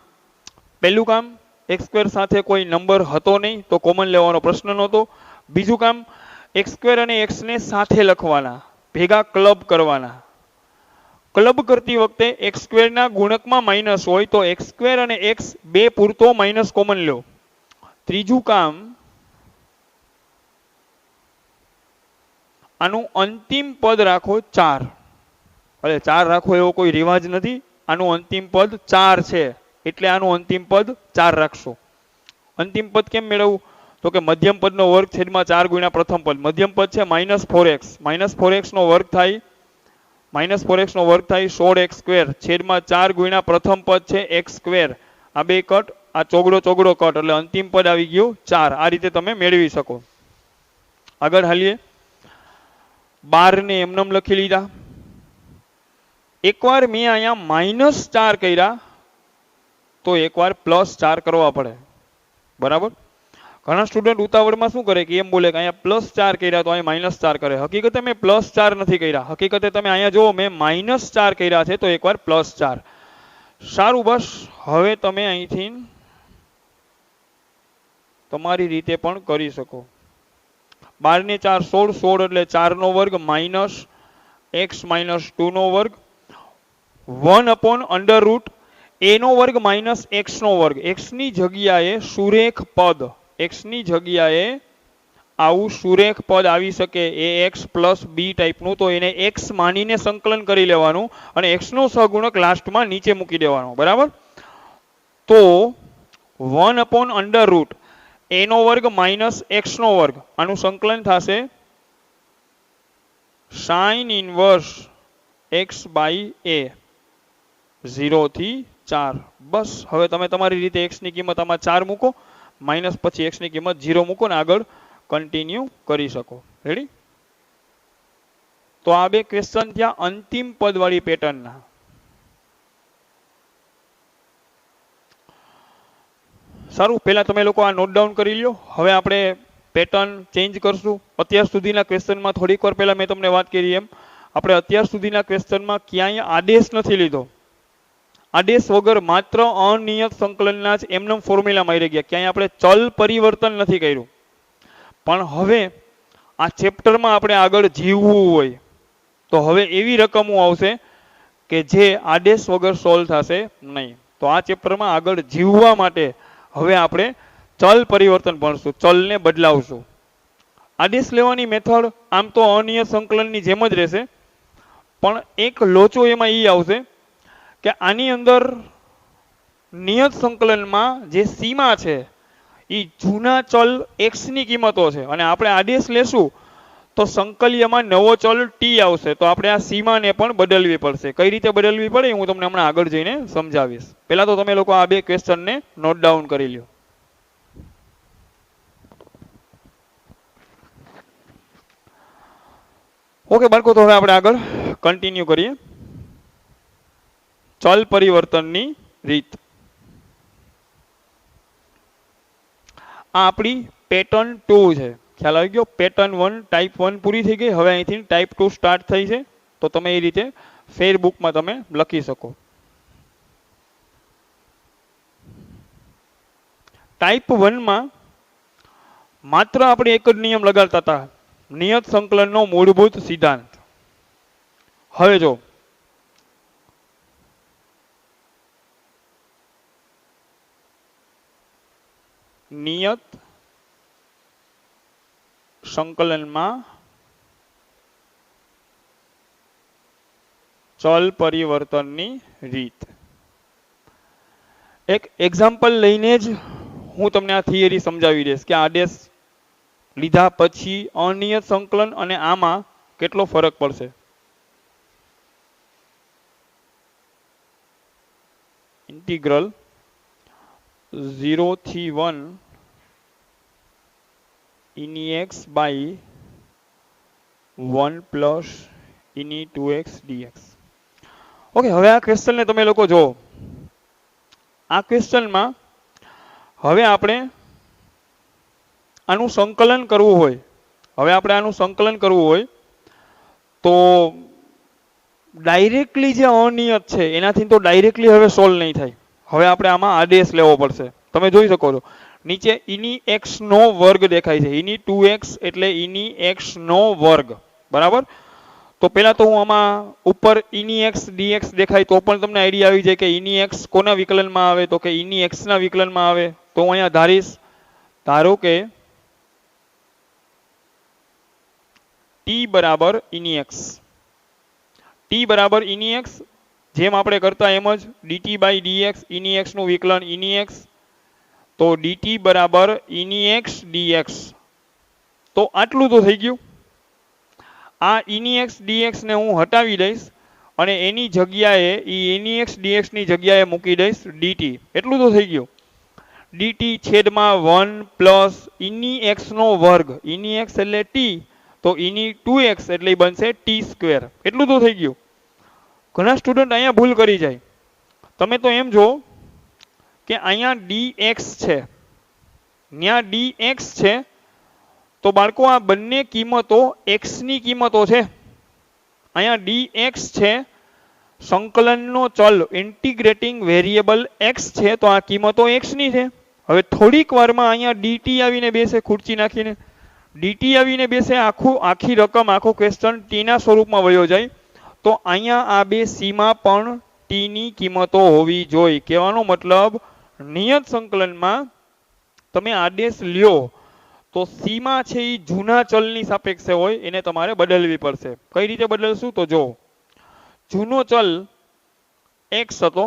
પહેલું કામ x² સાથે કોઈ નંબર હતો નહીં તો કોમન લેવાનો પ્રશ્ન નહોતો બીજું કામ x² અને x ને સાથે લખવાના ભેગા ક્લબ કરવાના ક્લબ કરતી વખતે x² ના ગુણકમાં માઈનસ હોય તો x² અને x બે પૂરતો માઈનસ કોમન લો ત્રીજું કામ આનું અંતિમ પદ રાખો 4 એટલે 4 રાખો એવો કોઈ રિવાજ નથી આનું અંતિમ પદ 4 છે એટલે આનું અંતિમ પદ 4 રાખશો અંતિમ પદ કેમ મેળવવું તો કે મધ્યમ પદનો વર્ગ છેદમાં 4 ગુણ્યા પ્રથમ પદ મધ્યમ પદ છે -4x -4x નો વર્ગ થાય -4x નો વર્ગ થાય 16x² છેદમાં 4 ગુણ્યા પ્રથમ પદ છે x² આ બે કટ આ ચોગડો કટ એટલે અંતિમ પદ આવી ગયું 4 આ રીતે તમે મેળવી શકો આગળ હાલીએ 12 ને એમનેમ લખી લીધા એકવાર મેં અહીંયા -4 કર્યા તો એકવાર +4 કરવા પડે બરાબર ઘણા સ્ટુડન્ટ ઉતાવળમાં શું કરે કે એમ બોલે કે અહીંયા +4 કર્યા તો અહીંયા -4 કરે હકીકતે મેં +4 નથી કર્યા હકીકતે તમે અહીંયા જુઓ મેં -4 કર્યા છે તો એકવાર +4 સારું બસ હવે તમે અહીંથી તમારી રીતે પણ કરી શકો 12 ને 4 16 16 એટલે 4 નો વર્ગ -x - 2 નો વર્ગ 1/√a નો વર્ગ -x નો વર્ગ x ની જગ્યાએ સુરેખ પદ x ની જગ્યાએ આવું સુરેખ પદ આવી શકે ax + b ટાઈપનું તો એને x માનીને સંકલન કરી લેવાનું અને x નો સહગુણક લાસ્ટમાં નીચે મૂકી દેવાનો બરાબર તો 1/√a નો વર્ગ -x નો વર્ગ આનું સંકલન થશે sin ઇન્વર્સ x/a 0 થી 4 બસ હવે તમે તમારી રીતે x ની કિંમત આમાં 4 મૂકો માઈનસ પછી x ની કિંમત 0 મૂકો ને આગળ કન્ટિન્યુ કરી શકો રેડી તો આ બે ક્વેશ્ચન થયા અંતિમ પદ વાળી પેટર્નના સારું પહેલા તમે લોકો આ નોટ ડાઉન કરી લ્યો હવે આપણે પેટર્ન ચેન્જ કરશું અત્યાર સુધીના ક્વેશ્ચનમાં થોડીક વાર પહેલા મેં તમને વાત કરી એમ આપણે અત્યાર સુધીના ક્વેશ્ચનમાં ક્યાંય આદેશ નથી લીધો આદેશ વગર માત્ર અનિયત સંકલનના જ એમનેમ ફોર્મ્યુલા મારી ગયા ક્યાંય આપણે ચલ પરિવર્તન નથી કર્યું પણ હવે આ ચેપ્ટરમાં આપણે આગળ જીવવું હોય તો હવે એવી રકમો આવશે કે જે આદેશ વગર સોલ્વ થશે નહીં તો આ ચેપ્ટરમાં આગળ જીવવા માટે હવે આપણે ચલ પરિવર્તન ભણશું ચલને બદલાવશું આદેશ લેવાની મેથડ આમ તો અનિયત સંકલનની જેમ જ રહેશે પણ એક લોચો એમાં ઈ આવશે કે આની અંદર નિયત સંકલનમાં જે સીમા છે એ જૂના ચલ x ની કિંમતો છે અને આપણે આદેશ લેશું તો સંકલ્યમાં નવો ચલ t આવશે તો આપણે આ સીમાને પણ બદલવી પડશે કઈ રીતે બદલવી પડે હું તમને હમણાં આગળ જઈને સમજાવીશ પહેલા તો તમે લોકો આ બે ક્વેશ્ચનને નોટ ડાઉન કરી લ્યો ઓકે બાળકો તો હવે આપણે આગળ કન્ટિન્યુ કરીએ ચલ પરિવર્તનની રીત આ આપણી પેટર્ન 2 છે ખ્યાલ આવી ગયો? પેટર્ન 1 ટાઈપ 1 પૂરી થઈ ગઈ, હવે અહીંથી ટાઈપ 2 સ્ટાર્ટ થઈ છે. તો તમે એ રીતે ફેરબુકમાં તમે લખી શકો. ટાઈપ 1 માં માત્ર આપણે એક જ નિયમ લગાડતા હતા, નિયત સંકલનનો મૂળભૂત સિદ્ધાંત. હવે જો નિયત સંકલનમાં ચલ પરિવર્તનની રીત. એક એક્ઝામ્પલ લઈને જ હું તમને આ થિયરી સમજાવી દઈશ કે આદેશ લીધા પછી અનિયત સંકલન અને આમાં કેટલો ફરક પડશે. ઇન્ટિગ્રલ 0 થી 1 ઇની x બાય 1 પ્લસ ઇની 2x dx. ઓકે, હવે આ ક્વેશ્ચનને તમે લોકો જો, આ ક્વેશ્ચનમાં હવે આપણે આનું સંકલન કરવું હોય, તો ડાયરેક્ટલી જે અનિયત છે એનાથી તો ડાયરેક્ટલી હવે સોલ્વ નહીં થાય. હવે આપણે આમાં આદેશ લેવો પડશે. તમે જોઈ શકો છો નીચે ઇની x નો વર્ગ દેખાય છે, ઇની 2x એટલે ઇની x નો વર્ગ, બરાબર. તો પહેલા તો હું આમાં ઉપર ઇની x dx દેખાય તો પણ તમને આઈડિયા આવી જાય કે ઇની x કોના વિકલનમાં આવે, તો કે ઇની x ના વિકલનમાં આવે. તો હું અહીંયા ધારીશ, ધારો કે t બરાબર ઇની x, જેમ આપણે કરતા એમ જ dt બાય dx, ઇની x નું વિકલન ઇની x, તો dt બરાબર ઇની x dx. તો આટલું તો થઈ ગયું. આ ઇની x dx ને હું હટાવી દઈશ અને એની જગ્યાએ ઇની x dx ની જગ્યાએ મૂકી દઈશ dt. એટલું તો થઈ ગયું. dt છેદમાં 1 પ્લસ ઇની x નો વર્ગ, ઇની x એટલે t, તો ઇની 2x એટલે બનશે t સ્ક્વેર. એટલું તો થઈ ગયું. ઘણા સ્ટુડન્ટ અહીંયા ભૂલ કરી જાય. તમે તો એમ જો કે અહીંયા dx છે, ત્યાં dx છે, તો બાળકો આ બંને કિંમતો x ની કિંમતો છે. અહીંયા dx છે, સંકલનનો ચલ ઇન્ટિગ્રેટિંગ વેરિયેબલ x છે, તો આ કિંમતો x ની છે. હવે થોડીક વારમાં અહીંયા dt આવીને બેસે, ખુરચી નાખીને dt આવીને બેસે, આખી રકમ આખો ક્વેશ્ચન t ના સ્વરૂપમાં વયો જાય. તો અહીંયા આ બે સીમા પણ t ની કિંમતો હોવી જોઈએ. કહેવાનો મતલબ નિયત સંકલનમાં તમે આદેશ લ્યો તો સીમા છે એ જૂના ચલની સાપેક્ષે હોય, એને તમારે બદલવી પડશે. કઈ રીતે બદલશું? તો જો જૂનો ચલ x હતો,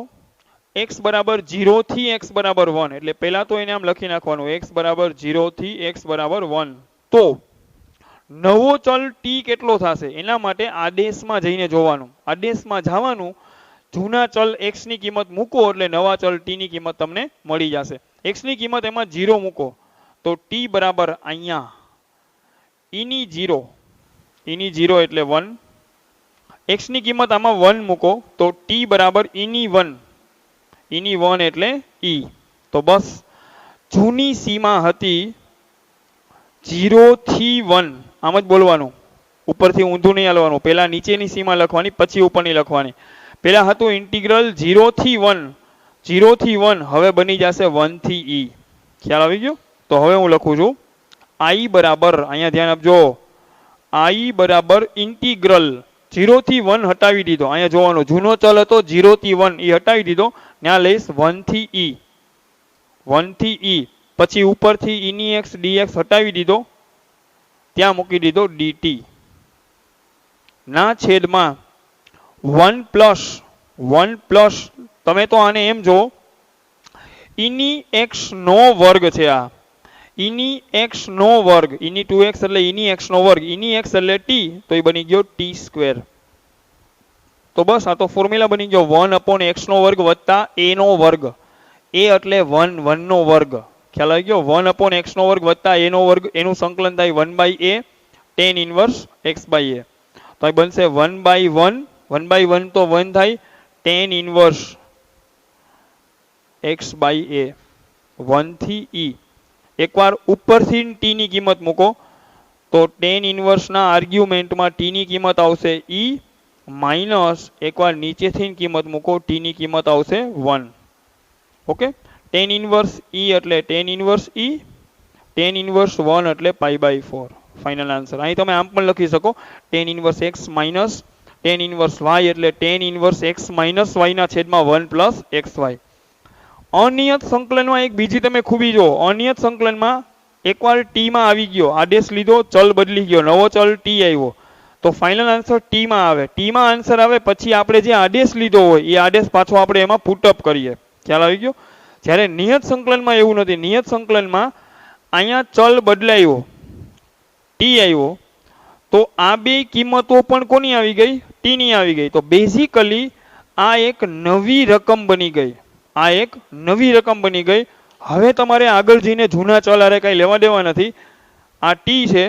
x બરાબર 0 થી x બરાબર 1, એટલે પહેલા તો એને આમ લખી નાખવાનું x બરાબર 0 થી x બરાબર 1. તો નવો ચલ t કેટલો થશે એના માટે આદેશમાં જઈને જોવાનું. આદેશમાં જવાનું, જૂના ચલ x ની કિંમત મૂકો એટલે નવા ચલ t ની કિંમત તમને મળી જશે. x ની કિંમત એમાં 0 મૂકો તો t બરાબર અહીંયા ઇની 0 એટલે 1. x ની કિંમત આમાં 1 મૂકો તો t બરાબર ઇની 1 એટલે e. તો બસ જૂની સીમા હતી 0 થી 1, આમ જ બોલવાનું, ઉપરથી ઊંધું નહીં હાલવાનું. પહેલા નીચેની સીમા લખવાની, પછી ઉપરની લખવાની. પહેલા હતું ઇન્ટિગ્રલ 0 થી 1, હવે બની જશે 1 થી e. ખ્યાલ આવી ગયો? તો હવે હું લખું છું i બરાબર, અહીંયા ધ્યાન આપજો, i બરાબર ઇન્ટિગ્રલ 0 થી 1 હટાવી દીધો. અહીંયા જોવાનું, જૂનો ચલ હતો 0 થી 1, એ હટાવી દીધો, ત્યાં લઈશ 1 થી e. પછી ઉપરથી ઇની x dx હટાવી દીધો, ત્યાં મૂકી દીધો dt ના છેદમાં 1 પ્લસ તમે તો આને એમ જો ઇની x નો વર્ગ છે. આ ઇની x નો વર્ગ, ઇની 2x એટલે ઇની x નો વર્ગ, ઇની x એટલે t, તો એ બની ગયો t સ્ક્વેર. તો બસ આ તો ફોર્મ્યુલા બની ગયો 1/x નો વર્ગ વત્તા a નો વર્ગ. a એટલે 1 નો વર્ગ. ખ્યાલ આવી ગયો? 1/x નો વર્ગ વત્તા a નો વર્ગ, એનું સંકલન થાય 1/a tan inverse x by a. તો આ બનશે 1/1 તો 1 થાય, tan inverse x by a 1 થી e. એકવાર ઉપરથી t ની કિંમત મૂકો તો ટેન ઇન્વર્સના આર્ગ્યુમેન્ટમાં ટીની કિંમત આવશે ઈ માઇનસ એકવાર નીચેથી કિંમત મૂકો ટીની કિંમત આવશે 1. ઓકે, ટેન ઇન્વર્સ ઈ એટલે ટેન ઇન્વર્સ ઈ, ટેન ઇન્વર્સ 1 એટલે π/4. ફાઇનલ આન્સર અહીં તમે આમ પણ લખી શકો tan inverse x minus tan inverse y એટલે ટેન ઇન્વર્સ એક્સ માઇનસ વાયના છેદમાં 1 + xy. અનિયત સંકલનમાં એક બીજી તમે ખૂબી જો, અનિયત સંકલનમાં એકવાર ટી માં આવી ગયો, આદેશ લીધો, ચલ બદલી ગયો, નવો ચલ ટી આવ્યો, તો ફાઇનલ આન્સર ટી માં આવે. ટી માં આન્સર આવે પછી આપણે જે આદેશ લીધો હોય એ આદેશ પાછો આપણે એમાં પુટઅપ કરીએ. ખ્યાલ આવી ગયો? જ્યારે નિયત સંકલનમાં એવું નથી. નિયત સંકલનમાં અહીંયા ચલ બદલાયો, ટી આવ્યો, તો આ બે કિંમતો પણ કોની આવી ગઈ? ટી ની આવી ગઈ. તો બેઝિકલી આ એક નવી રકમ બની ગઈ, આ એક નવી રકમ બની ગઈ. હવે તમારે આગળ જઈને જૂના ચલ હારે કઈ લેવા દેવા નથી. આ ટી છે,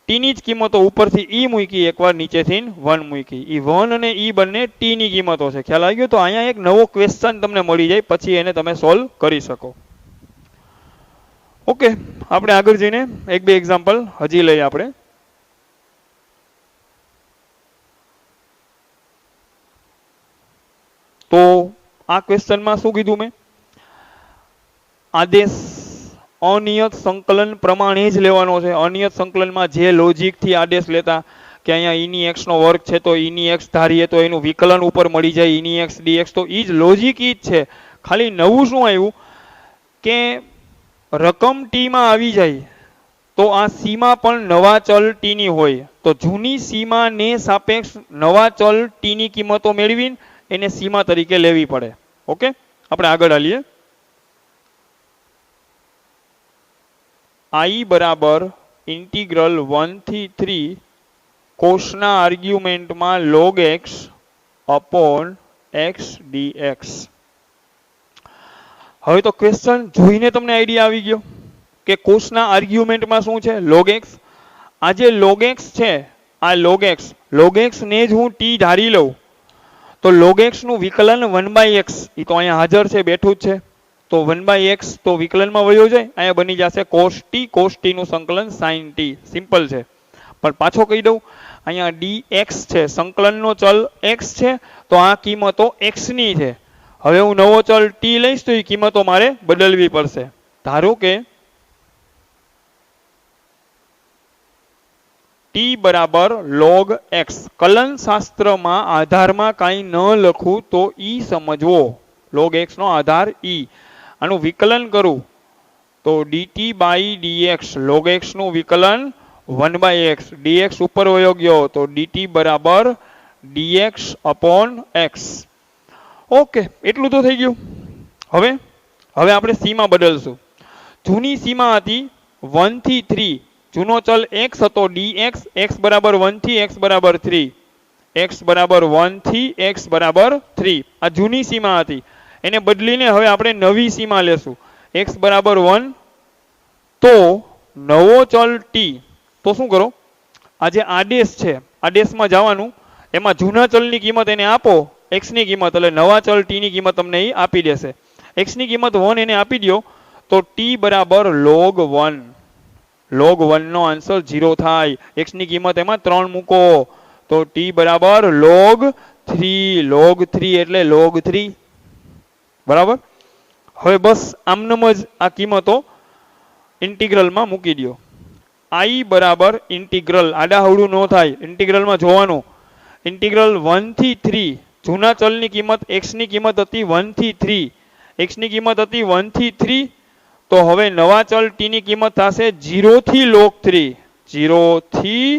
ટીની જ કિંમતો ઉપરથી ઈ મૂકી, એકવાર નીચેથી 1 મૂકી. ઈ 1 અને ઈ બંને ટીની કિંમતો છે. ખ્યાલ આવી ગયો? તો અહીંયા એક નવો ક્વેશ્ચન તમને મળી જાય, પછી એને તમે સોલ્વ કરી શકો. ઓકે, આપણે આગળ જઈને એક બે એક્ઝામ્પલ હજી લઈએ આપણે. તો આ ક્વેશ્ચનમાં શું કીધું મેં? આદેશ અનિયત સંકલન પ્રમાણે જ લેવાનો છે. અનિયત સંકલનમાં જે લોજિકથી આદેશ લેતા કે અહીંયા ઈની એક્સ નો વર્ગ છે તો ઈની એક્સ ધારીએ તો એનું વિકલન ઉપર મળી જાય ઈની એક્સ ડીએક્સ, તો ઈ જ લોજિક ઈ જ છે. ખાલી નવું શું આવ્યું કે રકમ ટી માં આવી જાય તો આ સીમા પણ નવા ચલ ટી ની હોય, તો જૂની સીમા ને સાપેક્ષ નવા ચલ ટી ની કિંમતો મેળવીને એને સીમા તરીકે લેવી પડે. ઓકે, આપણે આગળ હાલીએ. I બરાબર ઇન્ટિગ્રલ 1 થી 3 કોષના આર્ગ્યુમેન્ટમાં log x upon x dx. હવે તો ક્વેશ્ચન જોઈને તમને આઈડિયા આવી ગયો કે કોષના આર્ગ્યુમેન્ટમાં શું છે? log x. આ જે log x છે, આ log x ને જ હું t ધારી લઉં તો log x નું વિકલન 1/x, એ તો અહીંયા હાજર છે, બેઠું જ છે, તો 1/x તો વિકલનમાં વયો જાય, અહીંયા બની જશે cos t નું સંકલન sin t. સિમ્પલ છે. પણ પાછો કહી દઉં, અહીંયા dx છે, સંકલનનો ચલ x છે, તો આ કિંમતો x ની છે. હવે હું નવો ચલ t લઈશ તો એ કિંમતો મારે બદલવી પડશે. ધારો કે t બરાબર log x. કલન શાસ્ત્રમાં આધારમાં કાંઈ ન લખું તો ઈ સમજવો, log x નો આધાર ઈ. આનું વિકલન કરું તો dt/dx, log x નું વિકલન 1/x, dx ઉપર વયો ગયો તો dt બરાબર dx upon x. ઓકે, એટલું તો થઈ ગયું. હવે આપણે સીમા બદલશું. જૂની સીમા હતી 1 થી 3, જૂનો ચલ x હતો dx, x બરાબર 1 થી x બરાબર 3, x બરાબર 1 થી x બરાબર 3. આ જૂની સીમા હતી, એને બદલીને હવે આપણે નવી સીમા લેશું. x બરાબર 1 તો નવો ચલ t. તો શું કરો, આ જે આદેશ છે, આદેશમાં જવાનું, એમાં જૂના ચલની કિંમત એને આપો, x ની કિંમત, એટલે નવા ચલ t ની કિંમત તમને એ આપી દેશે. x ની કિંમત 1 એને આપી દો તો t બરાબર log 1. log 1 નો આન્સર 0 થાય. x ની કિંમત એમાં 3 મૂકો તો t બરાબર log 3. log 3 એટલે log 3. બરાબર. હવે બસ આમનામ જ આ કિંમતો ઇન્ટિગ્રલમાં મૂકી દો. I બરાબર ઇન્ટિગ્રલ, આડાહવડું ન થાય, ઇન્ટિગ્રલમાં જોવાનું. ઇન્ટિગ્રલ 1 થી 3, જૂના ચલની કિંમત x ની કિંમત હતી 1 થી 3, x ની કિંમત હતી 1 થી 3, તો હવે નવા ચલ t ની કિંમત થશે 0 થી log 3. 0 થી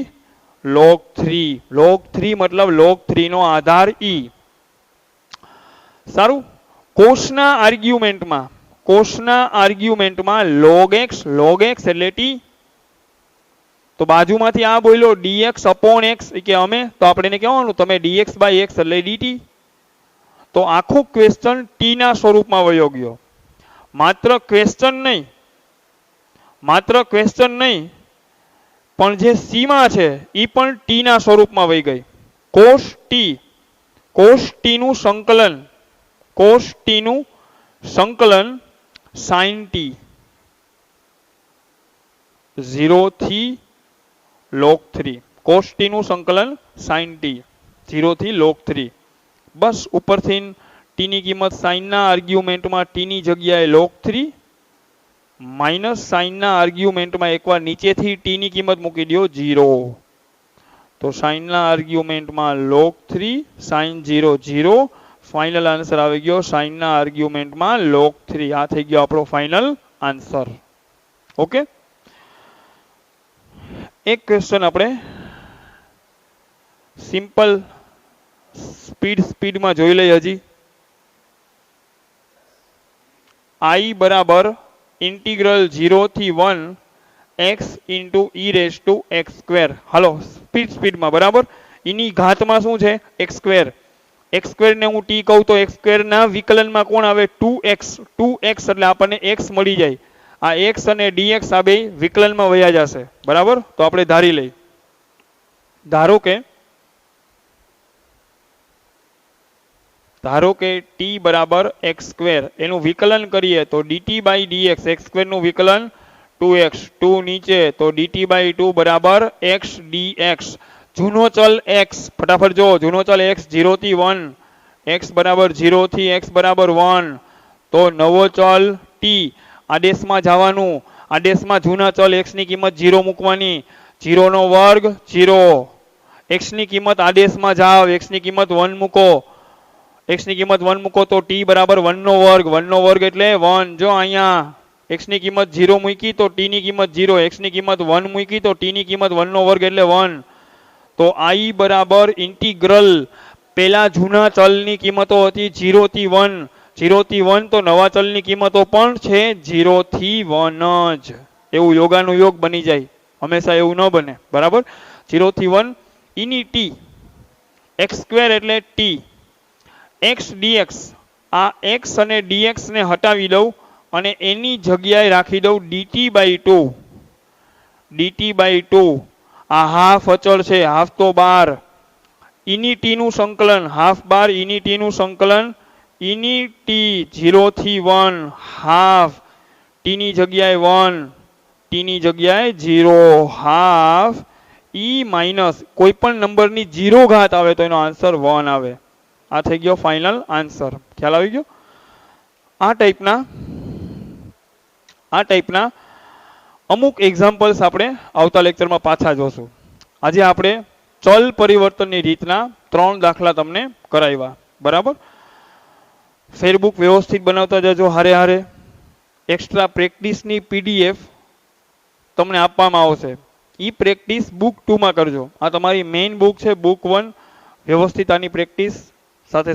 log 3. log 3 મતલબ log 3 નો આધાર e. સારું. કોષના આર્ગ્યુમેન્ટમાં log x એટલે t. તો બાજુમાંથી આ બોલ્યો dx upon x કે અમે, તો આપણે એને કહેવાનું તમે dx/x એટલે dt. તો આખો ક્વેશ્ચન t ના સ્વરૂપમાં વયો ગયો. માત્ર ક્વેશ્ચન નહીં પણ જે સીમા છે એ પણ t ના સ્વરૂપમાં વહી ગઈ. cos t નું સંકલન sin t. 0 થી log 3 cos t નું સંકલન sin t 0 થી log 3 બસ ઉપરથી t ની કિંમત sin ના આર્ગ્યુમેન્ટમાં t ની જગ્યાએ log 3 માઇનસ sin ના આર્ગ્યુમેન્ટમાં એકવાર નીચેથી t ની કિંમત મૂકી દો 0 તો sin ના આર્ગ્યુમેન્ટમાં log 3 sin 0 0 ફાઇનલ આન્સર આવી ગયો sin ના આર્ગ્યુમેન્ટમાં log 3 આ થઈ ગયો આપણો ફાઇનલ આન્સર ઓકે એક ક્વેશ્ચન આપણે સિમ્પલ સ્પીડમાં જોઈ લઈએ હજી I બરાબર ઇન્ટિગ્રલ 0 થી 1 x into e raise to x square હાલો સ્પીડમાં બરાબર એની ઘાતમાં શું છે x સ્ક્વેર ને હું t કહું તો x સ્ક્વેર ના વિકલનમાં કોણ આવે 2x એટલે આપણને x મળી જાય આ x અને dx આ બે વિકલનમાં વયા જશે બરાબર તો આપણે ધારી લઈ ધારો કે t બરાબર x સ્ક્વેર એનું વિકલન કરીએ તો dt by dx x square નું વિકલન 2x 2 નીચે તો dt બાય 2 બરાબર x dx જૂનો ચલ x ફટાફટ જો જૂનો ચલ x 0 થી 1 x બરાબર 0 થી x બરાબર 1 તો નવો ચલ t આદેશમાં જવાનું આદેશમાં જૂના ચલ x ની કિંમત 0 મૂકવાની 0 નો વર્ગ 0 x ની કિંમત આદેશમાં જાવ x ની કિંમત 1 મૂકો x ની કિંમત 1 મૂકો તો t બરાબર 1 નો વર્ગ એટલે 1 જો અહીંયા x ની કિંમત 0 મૂકી તો t ની કિંમત 0 x ની કિંમત 1 મૂકી તો t ની કિંમત 1 નો વર્ગ એટલે 1 તો I બરાબર ઇન્ટિગ્રલ પેલા જૂના ચલની કિંમતો હતી 0 થી 1 તો નવા ચલની કિંમતો પણ છે 0 થી 1 જ એવું યોગાનુયોગ બની જાય હંમેશા એવું ન બને બરાબર 0 થી 1 ઇની t x સ્ક્વેર એટલે t x dx આ x અને dx ને હટાવી દઉં અને એની જગ્યાએ રાખી દઉં dt બાય 2 આ હાફ અચળ છે હાફ તો બાર ઇની t નું સંકલન હાફ બાર ઇની t નું સંકલન ઇની t 0 થી 1 હાફ t ની જગ્યાએ 1 t ની જગ્યાએ 0 હાફ e માઇનસ કોઈ પણ નંબરની 0 ઘાત આવે તો એનો આન્સર 1 આવે આ થઈ ગયો ફાઇનલ આન્સર ખ્યાલ આવી ગયો આ ટાઈપના અમુક એક્ઝામ્પલ્સ આપણે આવતા લેક્ચરમાં પાછા જોશું આજે આપણે ચલ પરિવર્તનની રીતના 3 દાખલા તમને કરાવ્યા બરાબર ફેરબુક વ્યવસ્થિત બનાવતા જજો હારે એક્સ્ટ્રા પ્રેક્ટિસની PDF તમને આપવામાં આવશે ઈ પ્રેક્ટિસ બુક 2 માં કરજો આ તમારી મેઇન બુક છે બુક 1 વ્યવસ્થિત આની પ્રેક્ટિસ સાથે